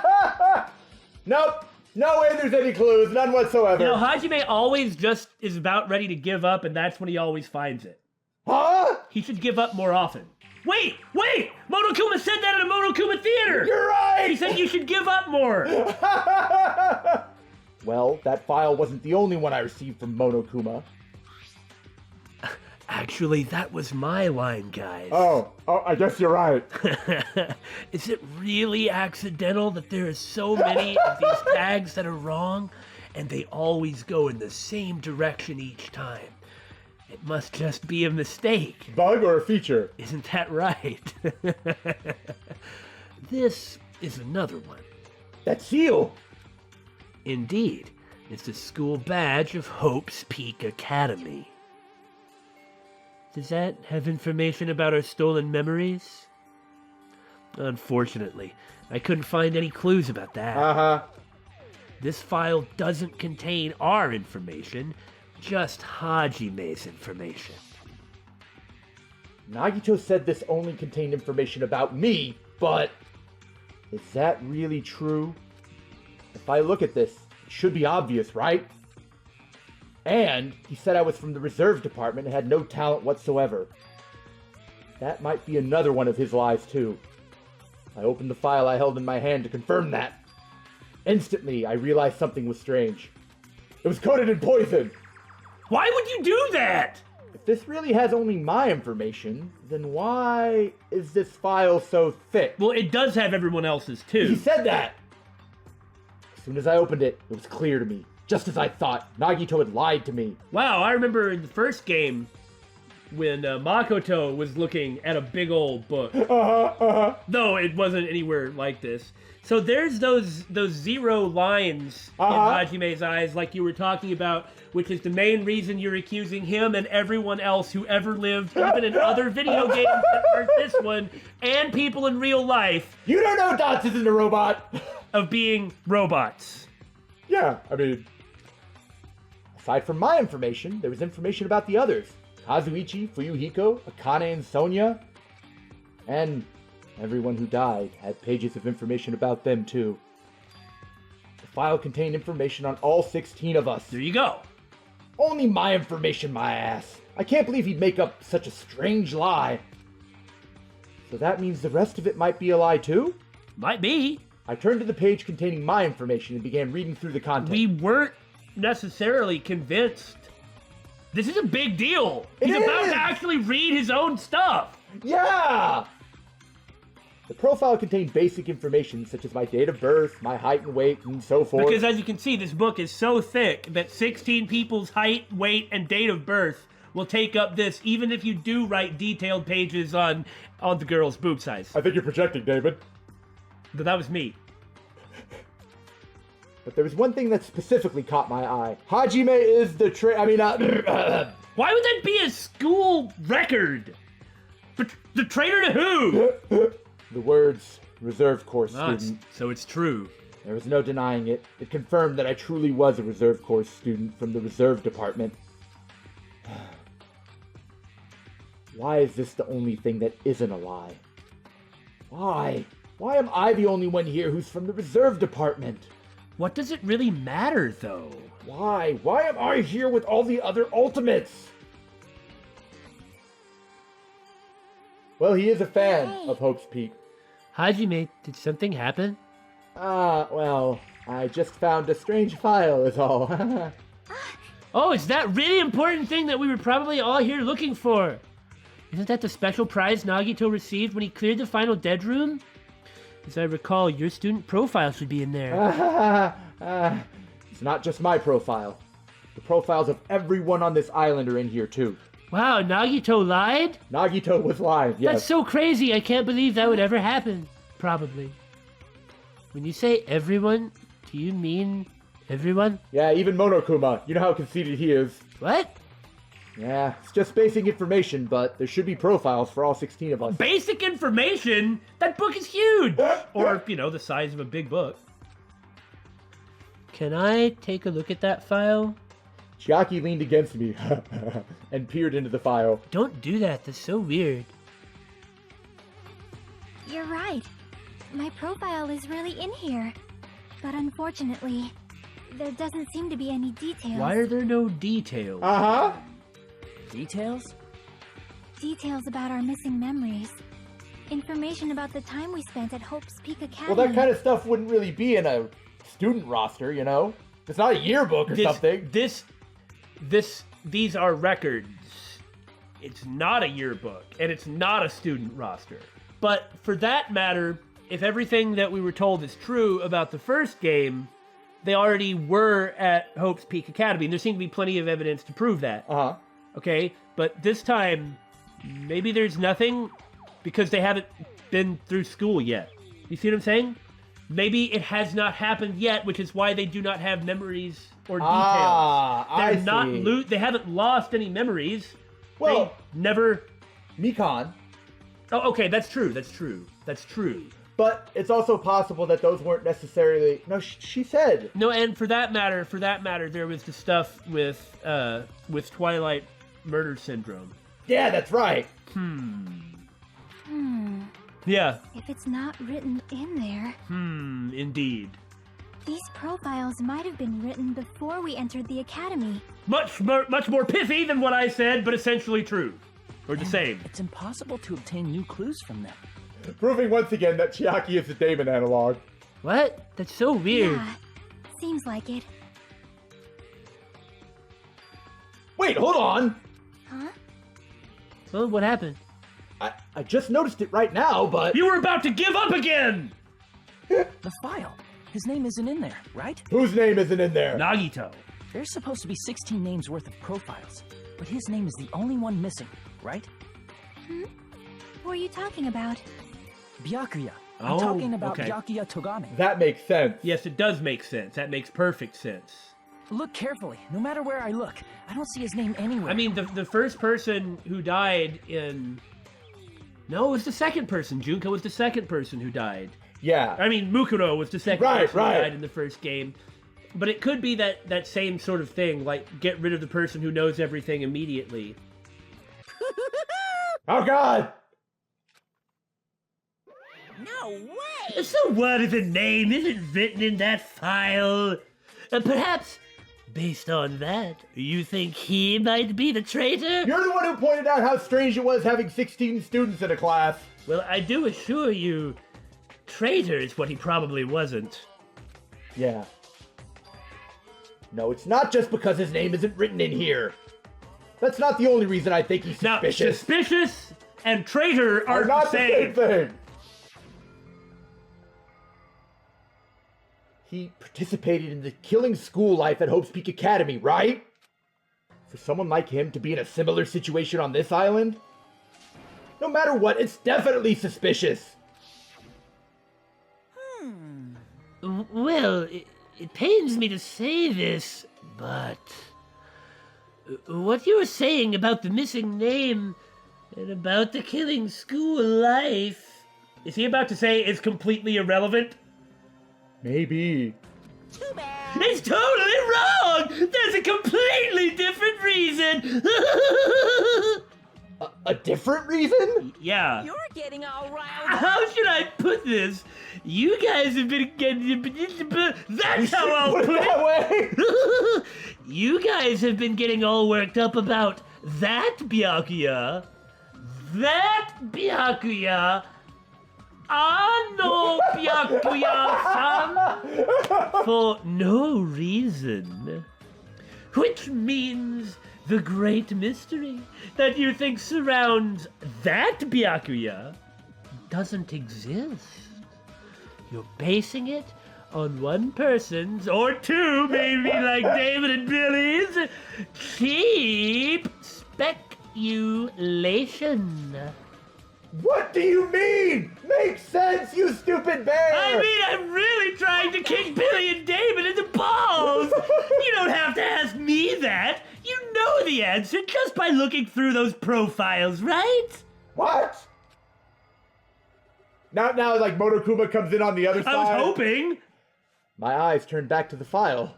Nope. No way there's any clues. None whatsoever. You know, Hajime always just is about ready to give up, and that's when he always finds it. Huh? He should give up more often. Wait! Monokuma said that at a Monokuma theater! You're right! He said you should give up more! Well, that file wasn't the only one I received from Monokuma. Actually, that was my line, guys. Oh, I guess you're right. Is it really accidental that there are so many of these tags that are wrong, and they always go in the same direction each time? It must just be a mistake. Bug or a feature? Isn't that right? This is another one. That seal! Indeed, it's the school badge of Hope's Peak Academy. Does that have information about our stolen memories? Unfortunately, I couldn't find any clues about that. Uh-huh. This file doesn't contain our information, just Hajime's information. Nagito said this only contained information about me, but... is that really true? If I look at this, it should be obvious, right? And he said I was from the reserve department and had no talent whatsoever. That might be another one of his lies, too. I opened the file I held in my hand to confirm that. Instantly, I realized something was strange. It was coated in poison! Why would you do that? If this really has only my information, then why is this file so thick? Well, it does have everyone else's, He too. said that! As soon as I opened it, it was clear to me. Just as I thought, Nagito had lied to me. Wow, I remember in the first game when Makoto was looking at a big old book. No, it wasn't anywhere like this. So there's those 0 lines in Hajime's eyes, like you were talking about, which is the main reason you're accusing him and everyone else who ever lived, even in other video games that aren't this one, and people in real life, You don't know Dots isn't a robot! of being robots. Yeah, I mean, Aside from my information, there was information about the others. Kazuichi, Fuyuhiko, Akane, and Sonia. And everyone who died had pages of information about them, too. The file contained information on all 16 of us. There you go. Only my information, my ass. I can't believe he'd make up such a strange lie. So that means the rest of it might be a lie, too? Might be. I turned to the page containing my information and began reading through the content. We weren't necessarily convinced. This is a big deal. He's It about is! to actually read his own stuff. Yeah! The profile contained basic information such as my date of birth, my height and weight, and so forth. Because as you can see, this book is so thick that 16 people's height, weight, and date of birth will take up this, even if you do write detailed pages on the girl's boob size. I think you're projecting, David. But that was me. But there was one thing that specifically caught my eye. Hajime is the Why would that be a school record? The traitor to who? the words Reserve Corps Ah, student. so it's true. There was no denying it. It confirmed that I truly was a Reserve Corps student from the Reserve Department. Why is this the only thing that isn't a lie? Why? Why am I the only one here who's from the Reserve Department? What does it really matter, though? Why? Why am I here with all the other Ultimates? Well, he is a fan of Hope's Peak. Hajime, did something happen? Well, I just found a strange file is all. Oh, it's that really important thing that we were probably all here looking for. Isn't that the special prize Nagito received when he cleared the final dead room? As I recall, your student profile should be in there. It's not just my profile. The profiles of everyone on this island are in here too. Wow, Nagito lied? Nagito was lying, yes. That's so crazy, I can't believe that would ever happen. Probably. When you say everyone, do you mean everyone? Yeah, even Monokuma. You know how conceited he is. What? Yeah, it's just basic information, but there should be profiles for all 16 of us. Basic information? That book is huge! Or, the size of a big book. Can I take a look at that file? Chiaki leaned against me and peered into the file. Don't do that, that's so weird. You're right. My profile is really in here. But unfortunately, there doesn't seem to be any details. Why are there no details? Uh-huh. Details? Details about our missing memories. Information about the time we spent at Hope's Peak Academy. Well, that kind of stuff wouldn't really be in a student roster, you know? It's not a yearbook or something. These are records. It's not a yearbook, and it's not a student roster. But for that matter, if everything that we were told is true about the first game, they already were at Hope's Peak Academy, and there seemed to be plenty of evidence to prove that. Uh-huh. Okay, but this time, maybe there's nothing because they haven't been through school yet. You see what I'm saying? Maybe it has not happened yet, which is why they do not have memories or details. They haven't lost any memories. Well, they never. Mikan. Oh, okay, that's true. That's true. But it's also possible that those weren't necessarily. No, she said. No, and for that matter, there was the stuff with Twilight murder syndrome. Yeah, that's right. Yeah. If it's not written in there... Indeed. These profiles might have been written before we entered the academy. Much more pithy than what I said, but essentially true. Or the same. It's impossible to obtain new clues from them. Proving once again that Chiaki is the Damon analog. What? That's so weird. Yeah, seems like it. Wait, hold on! Huh? Well, what happened? I just noticed it right now, but... You were about to give up again! The file. His name isn't in there, right? Whose name isn't in there? Nagito. There's supposed to be 16 names worth of profiles, but his name is the only one missing, right? What are you talking about? Byakuya. Oh, I'm talking about okay. Byakuya Togame. That makes sense. Yes, it does make sense. That makes perfect sense. Look carefully. No matter where I look, I don't see his name anywhere. I mean, the first person who died in... No, it was the second person. Junko was the second person who died. Yeah. I mean, Mukuro was the second person Right. who died in the first game. But it could be that same sort of thing, like get rid of the person who knows everything immediately. Oh, God! No way! So what if a name isn't written in that file? Perhaps, based on that, you think he might be the traitor? You're the one who pointed out how strange it was having 16 students in a class. Well, I do assure you, traitor is what he probably wasn't. Yeah. No, it's not just because his name isn't written in here. That's not the only reason I think he's suspicious. Now, suspicious and traitor are not the the same. same thing. He participated in the killing school life at Hope's Peak Academy, right? For someone like him to be in a similar situation on this island? No matter what, it's definitely suspicious. Well, it pains me to say this, but what you were saying about the missing name and about the killing school life... Is he about to say it's completely irrelevant? Maybe. Too bad. It's totally wrong! There's a completely different reason! A different reason? Yeah. You're getting all riled up. How should I put this? You guys have been getting... That's how I'll Put put it that it! way? You guys have been getting all worked up about that Byakuya. That Byakuya. Ano Byakuya-san. For no reason. Which means the great mystery that you think surrounds that Byakuya doesn't exist. You're basing it on one person's, or two maybe, like David and Billy's, cheap speculation. What do you mean? Makes sense, you stupid bear! I mean, I'm really trying to kick Billy and David in the balls! You don't have to ask me that! You know the answer just by looking through those profiles, right? What? Now, like, Monokuma comes in on the other side. I was hoping! My eyes turned back to the file.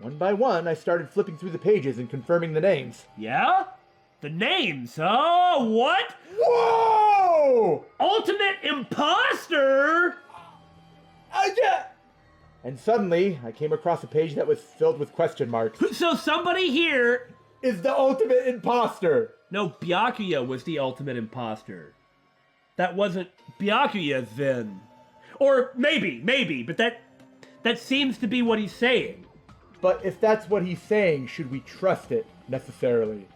One by one, I started flipping through the pages and confirming the names. Yeah? The names, oh, what? Whoa! Ultimate imposter? Yeah. And suddenly, I came across a page that was filled with question marks. So somebody here... Is the ultimate imposter? No, Byakuya was the ultimate imposter. That wasn't Byakuya then. Or maybe, but that seems to be what he's saying. But if that's what he's saying, should we trust it, necessarily?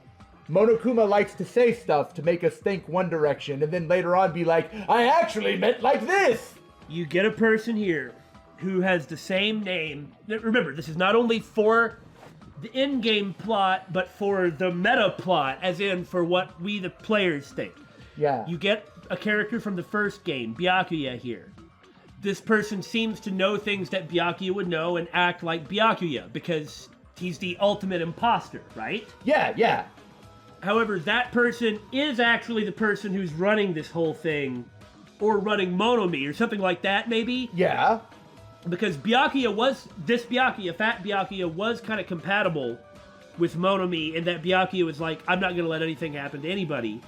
Monokuma likes to say stuff to make us think one direction, and then later on be like, I actually meant like this! You get a person here who has the same name. Remember, this is not only for the in-game plot, but for the meta plot, as in for what we the players think. Yeah. You get a character from the first game, Byakuya here. This person seems to know things that Byakuya would know and act like Byakuya, because he's the ultimate imposter, right? Yeah. However, that person is actually the person who's running this whole thing, or running Monomi, or something like that, maybe? Yeah. Because Fat Byakuya, was kind of compatible with Monomi, and that Byakuya was like, I'm not going to let anything happen to anybody.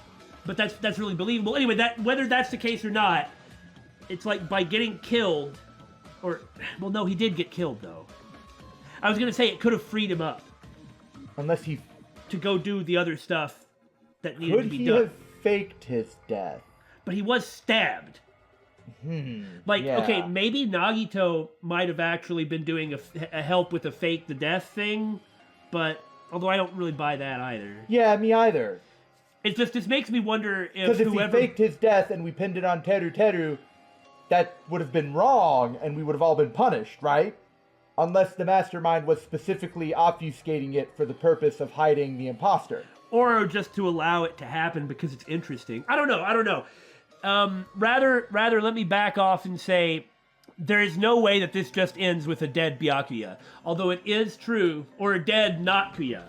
But that's really believable. Anyway, whether that's the case or not, it's like by getting killed, well, no, he did get killed, though. I was going to say it could have freed him up. Unless he... To go do the other stuff that needed to Could be he done. have faked his death? But he was stabbed. Yeah. Okay, maybe Nagito might have actually been doing a help with a fake the death thing, but although I don't really buy that either. Yeah, me either. It's just, this makes me wonder if Because if whoever... he faked his death and we pinned it on Teru, that would have been wrong and we would have all been punished, right? Unless the mastermind was specifically obfuscating it for the purpose of hiding the imposter. Or just to allow it to happen because it's interesting. I don't know. Rather, let me back off and say there is no way that this just ends with a dead Byakuya. Although it is true, or a dead Natkuya.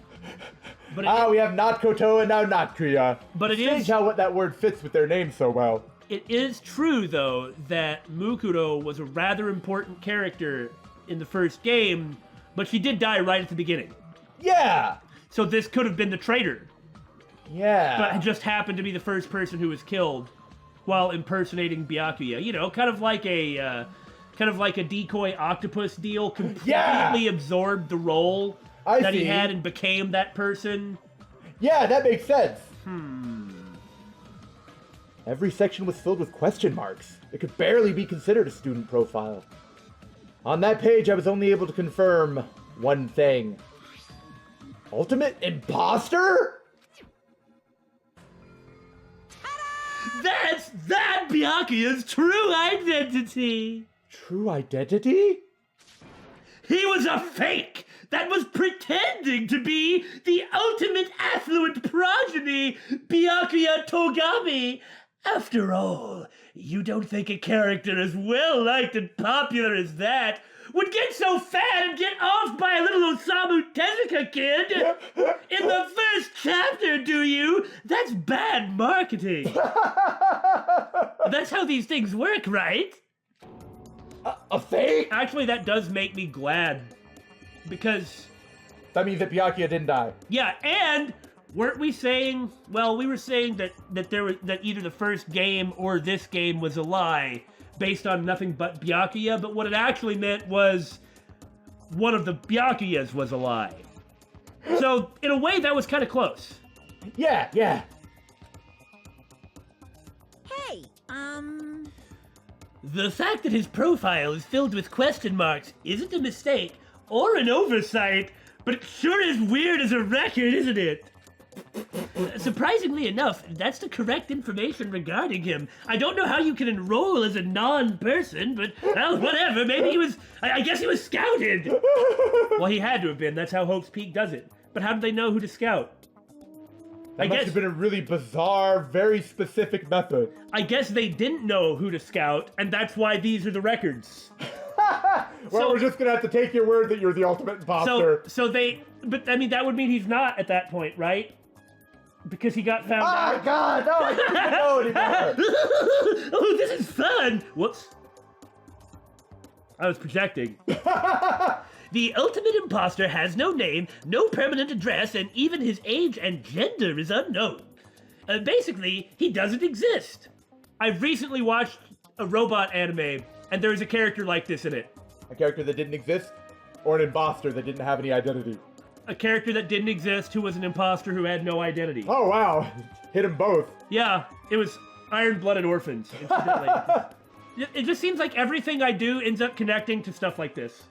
But we have not Koto and now not Kuya. But it Strange is... how that word fits with their name so well. It is true, though, that Mukuro was a rather important character in the first game, but she did die right at the beginning. Yeah! So this could have been the traitor, Yeah. but it just happened to be the first person who was killed while impersonating Byakuya. You know, kind of like a decoy octopus deal. Completely absorbed the role that he had and became that person. Yeah, that makes sense. Every section was filled with question marks. It could barely be considered a student profile. On that page, I was only able to confirm one thing. Ultimate imposter? That's that Byakuya's true identity! True identity? He was a fake that was pretending to be the ultimate affluent progeny, Byakuya Togami. After all, you don't think a character as well-liked and popular as that would get so fat and get off by a little Osamu Tezuka kid? In the first chapter, do you? That's bad marketing. That's how these things work, right? A fake? Actually, that does make me glad. Because, That means that Byakuya didn't die. yeah, and weren't we saying, well, we were saying that either the first game or this game was a lie based on nothing but Byakuya, but what it actually meant was one of the Byakuyas was a lie. So, in a way, that was kind of close. Yeah. Hey, The fact that his profile is filled with question marks isn't a mistake or an oversight, but it sure is weird as a record, isn't it? Surprisingly enough, that's the correct information regarding him. I don't know how you can enroll as a non-person, but, well, whatever. Maybe he was... I guess he was scouted. Well, he had to have been. That's how Hope's Peak does it. But how did they know who to scout? That must have been a really bizarre, very specific method. I guess they didn't know who to scout, and that's why these are the records. Well, we're just gonna have to take your word that you're the ultimate imposter. But I mean, that would mean he's not at that point, right? Because he got found out. Oh God, no, I don't even know anymore. Oh, this is fun! Whoops. I was projecting. The ultimate imposter has no name, no permanent address, and even his age and gender is unknown. Basically, he doesn't exist. I've recently watched a robot anime, and there is a character like this in it. A character that didn't exist, or an imposter that didn't have any identity. A character that didn't exist who was an imposter who had no identity. Oh wow, hit them both. Yeah, it was Iron-Blooded Orphans, incidentally. It just seems like everything I do ends up connecting to stuff like this.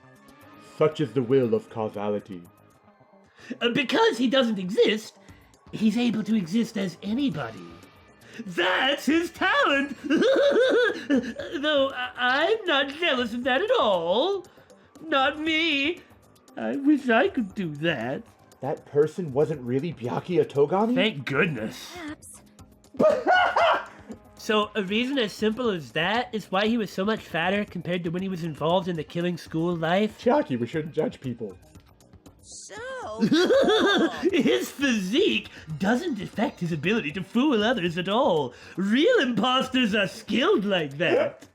Such is the will of causality. Because he doesn't exist, he's able to exist as anybody. That's his talent! Though I'm not jealous of that at all. Not me. I wish I could do that. That person wasn't really Byakuya Togami? Thank goodness. Perhaps. So, a reason as simple as that is why he was so much fatter compared to when he was involved in the killing school life? Chiaki, we shouldn't judge people. so... His physique doesn't affect his ability to fool others at all. Real imposters are skilled like that.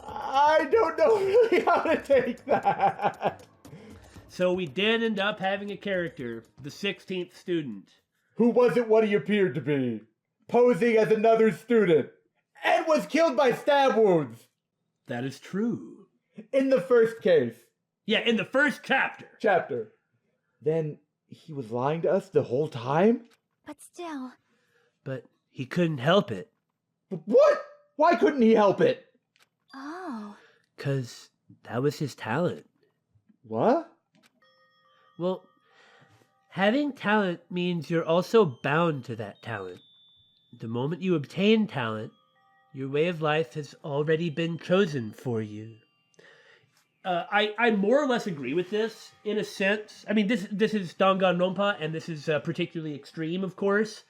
I don't know really how to take that. So we did end up having a character, the 16th student. Who wasn't what he appeared to be, posing as another student, and was killed by stab wounds. That is true. In the first case. Yeah, in the first chapter. Then he was lying to us the whole time? But still, But he couldn't help it, What? Why couldn't he help it? oh, 'cause that was his talent. What? Well, having talent means you're also bound to that talent. The moment you obtain talent, your way of life has already been chosen for you. I more or less agree with this in a sense. I mean, this is Danganronpa, and this is particularly extreme, of course,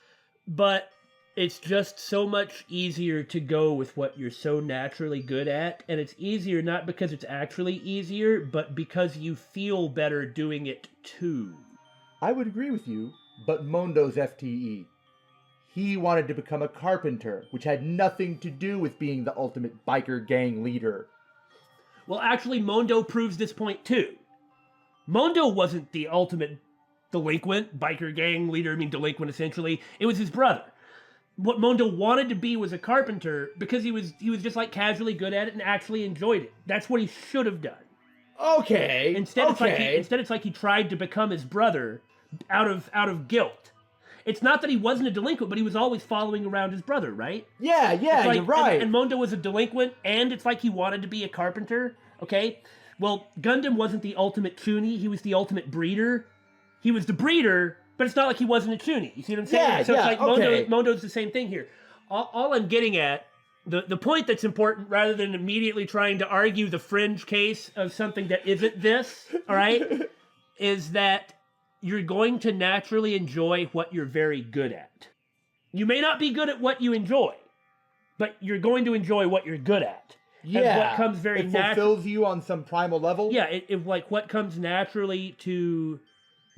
but it's just so much easier to go with what you're so naturally good at, and it's easier not because it's actually easier, but because you feel better doing it too. I would agree with you, but Mondo's FTE. He wanted to become a carpenter, which had nothing to do with being the ultimate biker gang leader. Well, actually, Mondo proves this point too. Mondo wasn't the ultimate delinquent, biker gang leader, delinquent essentially. It was his brother. What Mondo wanted to be was a carpenter because he was just like casually good at it and actually enjoyed it. That's what he should have done. Okay. Instead, it's like he tried to become his brother out of guilt. It's not that he wasn't a delinquent, but he was always following around his brother, right? Yeah, It's like- you're right. And Mondo was a delinquent, and it's like he wanted to be a carpenter, okay? Well, Gundam wasn't the ultimate Chuny, he was the ultimate breeder. He was the breeder, but it's not like he wasn't a Chuny. You see what I'm saying? Yeah, so it's like okay. Mondo's the same thing here. All I'm getting at, the point that's important, rather than immediately trying to argue the fringe case of something that isn't this, all right, is that you're going to naturally enjoy what you're very good at. You may not be good at what you enjoy, but you're going to enjoy what you're good at. Yeah, and what comes it fulfills you on some primal level. Yeah, it like what comes naturally to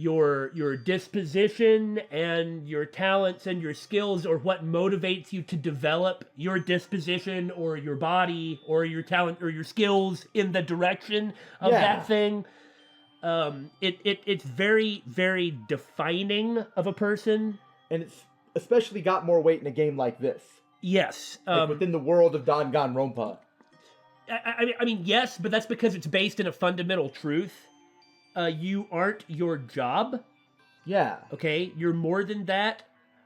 your disposition and your talents and your skills, or what motivates you to develop your disposition or your body or your talent or your skills in the direction of that thing. It's very, very defining of a person. And it's especially got more weight in a game like this. Yes. Like within the world of Danganronpa. I mean, yes, but that's because it's based in a fundamental truth. You aren't your job. Yeah. Okay? You're more than that.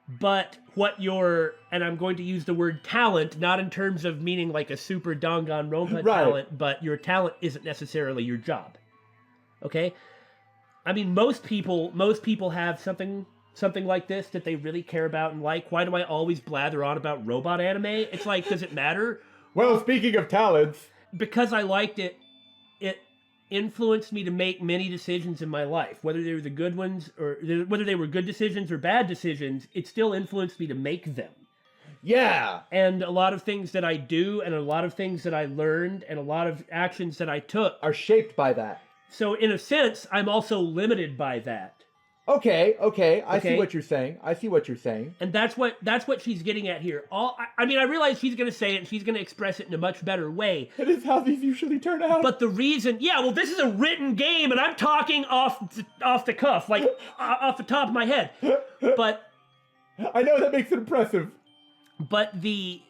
But what your, and I'm going to use the word talent, not in terms of meaning like a super Danganronpa talent, but your talent isn't necessarily your job. Okay? I mean, most people have something like this that they really care about and like. Why do I always blather on about robot anime? It's like, does it matter? Well, speaking of talents... Because I liked it, it influenced me to make many decisions in my life. Whether they were the good ones, or whether they were good decisions or bad decisions, it still influenced me to make them. Yeah! And a lot of things that I do, and a lot of things that I learned, and a lot of actions that I took are shaped by that. So in a sense, I'm also limited by that. Okay. I see what you're saying. And that's what she's getting at here. I mean, I realize she's going to say it, and she's going to express it in a much better way. It is how these usually turn out. But the reason, this is a written game, and I'm talking off the cuff, like off the top of my head. But I know that makes it impressive. But the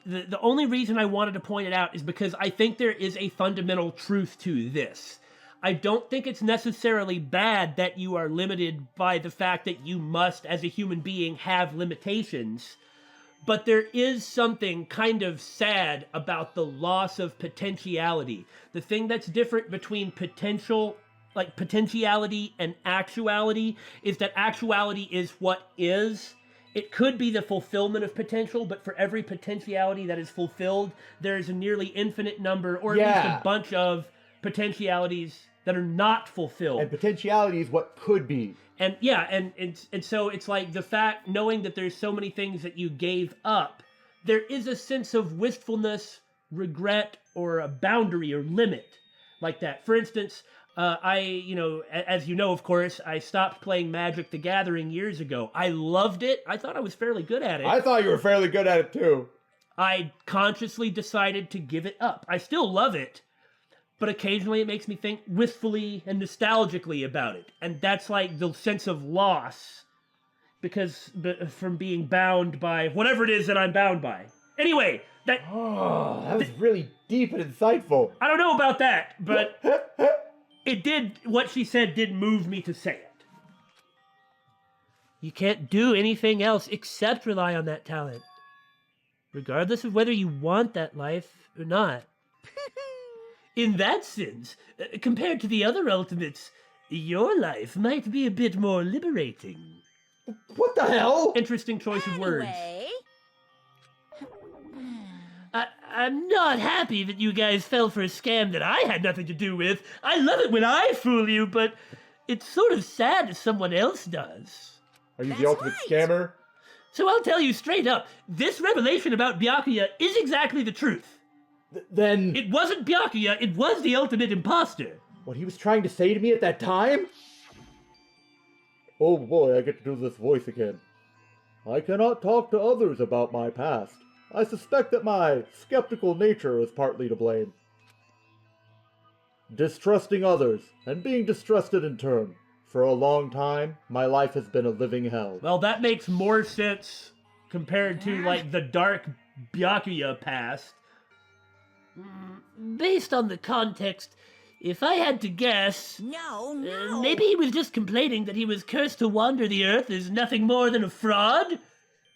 only reason I wanted to point it out is because I think there is a fundamental truth to this. I don't think it's necessarily bad that you are limited by the fact that you must, as a human being, have limitations. But there is something kind of sad about the loss of potentiality. The thing that's different between potentiality and actuality is that actuality is what is. It could be the fulfillment of potential, but for every potentiality that is fulfilled, there is a nearly infinite number, or at least a bunch of potentialities that are not fulfilled. And potentiality is what could be. And so it's like the fact, knowing that there's so many things that you gave up, there is a sense of wistfulness, regret, or a boundary or limit like that. For instance, as you know, of course, I stopped playing Magic the Gathering years ago. I loved it. I thought I was fairly good at it. I thought you were fairly good at it too. I consciously decided to give it up. I still love it. But occasionally it makes me think wistfully and nostalgically about it. And that's like the sense of loss from being bound by whatever it is that I'm bound by. Anyway, that was really deep and insightful. I don't know about that, but what she said did move me to say it. You can't do anything else except rely on that talent, regardless of whether you want that life or not. In that sense, compared to the other ultimates, your life might be a bit more liberating. What the hell? Interesting choice of words. Anyway. I'm not happy that you guys fell for a scam that I had nothing to do with. I love it when I fool you, but it's sort of sad if someone else does. Are you the ultimate scammer? So I'll tell you straight up, this revelation about Byakuya is exactly the truth. Then... It wasn't Byakuya, it was the ultimate imposter. What he was trying to say to me at that time? Oh boy, I get to do this voice again. I cannot talk to others about my past. I suspect that my skeptical nature is partly to blame. Distrusting others, and being distrusted in turn. For a long time, my life has been a living hell. Well, that makes more sense compared to, like, the dark Byakuya past. Based on the context, if I had to guess... No. Maybe he was just complaining that he was cursed to wander the earth as nothing more than a fraud?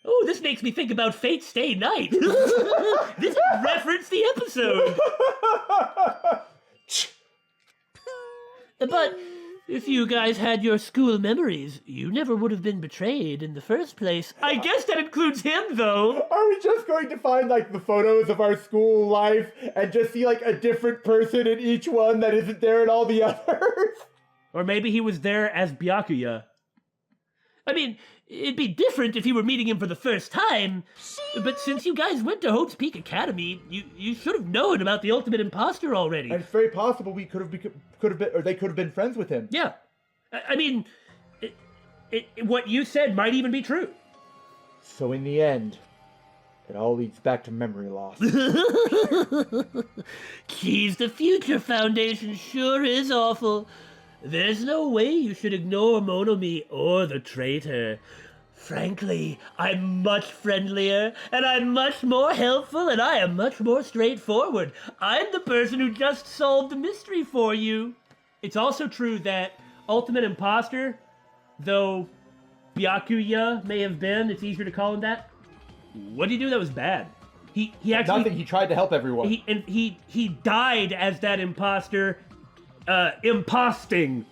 Oh, this makes me think about Fate Stay Night. This referenced the episode. But if you guys had your school memories, you never would have been betrayed in the first place. I guess that includes him, though. Are we just going to find, like, the photos of our school life and just see, like, a different person in each one that isn't there in all the others? Or maybe he was there as Byakuya. I mean, it'd be different if you were meeting him for the first time, but since you guys went to Hope's Peak Academy, you should have known about the ultimate imposter already. And it's very possible we they could have been friends with him. Yeah. I mean, what you said might even be true. So in the end, it all leads back to memory loss. Geez, the Future Foundation sure is awful. There's no way you should ignore Monomi or the traitor. Frankly, I'm much friendlier, and I'm much more helpful, and I am much more straightforward. I'm the person who just solved the mystery for you. It's also true that Ultimate Imposter, though Byakuya may have been, it's easier to call him that. What did he do that was bad? He actually Nothing. He tried to help everyone. he died as that imposter, imposting.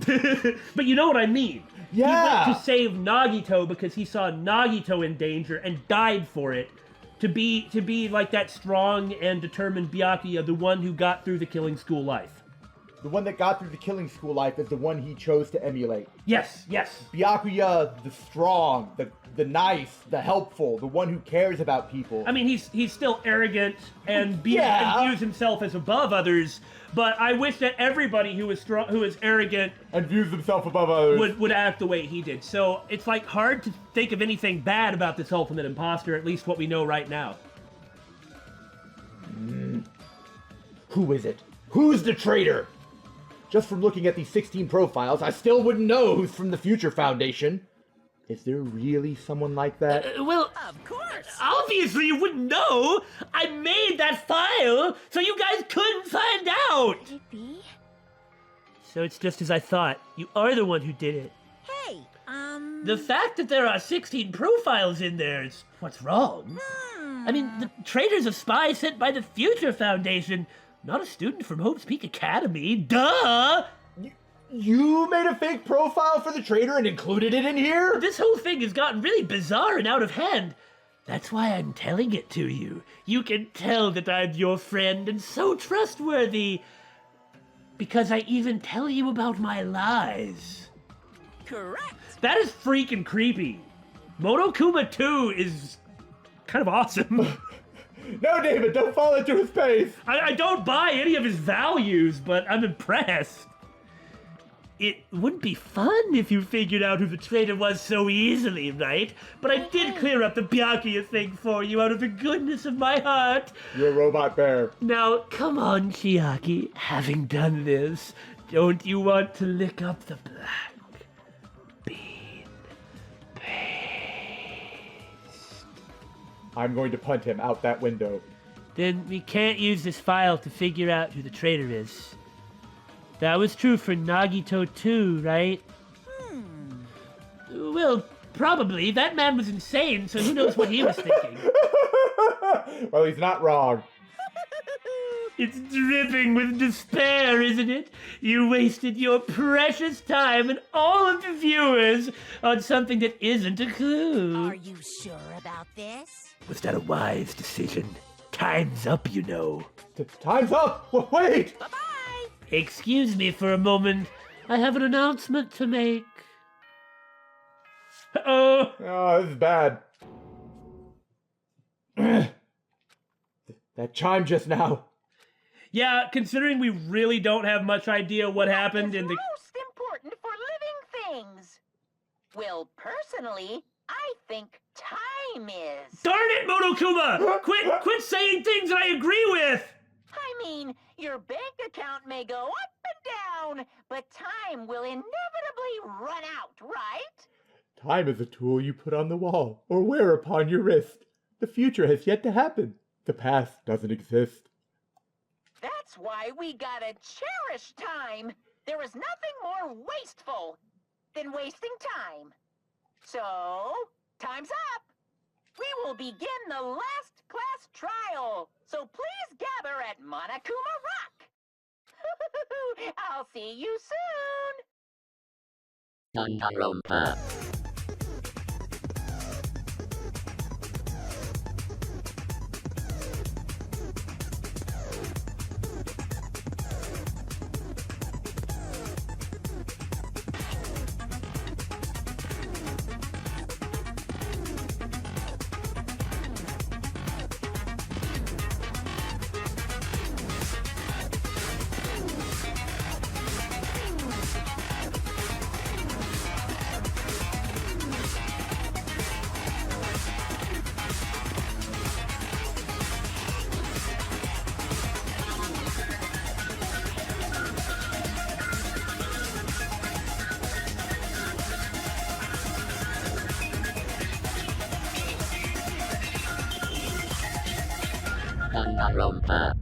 But you know what I mean. Yeah. He went to save Nagito because he saw Nagito in danger and died for it. To be like that strong and determined Byakuya, the one who got through the killing school life. The one that got through the killing school life is the one he chose to emulate. Yes. Byakuya, the strong, the nice, the helpful, the one who cares about people. I mean, he's still arrogant and Yeah. and views himself as above others. But I wish that everybody who is strong, who is arrogant, And views himself above others. would act the way he did. So it's like hard to think of anything bad about this ultimate imposter, at least what we know right now. Who is it? Who's the traitor? Just from looking at these 16 profiles, I still wouldn't know who's from the Future Foundation. Is there really someone like that? Well, Of course. obviously you wouldn't know. I made that file so you guys couldn't find out. Could it be? So it's just as I thought. You are the one who did it. Hey, The fact that there are 16 profiles in there is what's wrong. I mean, the traitor's a spy sent by the Future Foundation, not a student from Hope's Peak Academy. Duh! You made a fake profile for the traitor and included it in here? This whole thing has gotten really bizarre and out of hand. That's why I'm telling it to you. You can tell that I'm your friend and so trustworthy. Because I even tell you about my lies. correct. That is freaking creepy. Monokuma 2 is kind of awesome. No, David, don't fall into his face. I don't buy any of his values, but I'm impressed. It wouldn't be fun if you figured out who the traitor was so easily, right? But I did clear up the Byakuya thing for you out of the goodness of my heart. You're a robot bear. Now, come on, Chiaki. Having done this, don't you want to lick up the black bean paste? I'm going to punt him out that window. Then we can't use this file to figure out who the traitor is. That was true for Nagito too, right? Well, probably. That man was insane, so who knows what he was thinking. Well, he's not wrong. It's dripping with despair, isn't it? You wasted your precious time and all of the viewers on something that isn't a clue. Are you sure about this? Was that a wise decision? Time's up, you know. Time's up. Wait. Bye-bye. Excuse me for a moment. I have an announcement to make. Oh, Oh, this is bad. That chime just now. yeah, considering we really don't have much idea what happened in the... Most important for living things. Well, personally, I think time is. Darn it, Monokuma! Quit saying things that I agree with! I mean, your bank account may go up and down, but time will inevitably run out, right? Time is a tool you put on the wall or wear upon your wrist. The future has yet to happen. The past doesn't exist. That's why we gotta cherish time. There is nothing more wasteful than wasting time. So, time's up. We will begin the last class trial. So please gather at Monokuma Rock. I'll see you soon. Danganronpa. Danganronpa.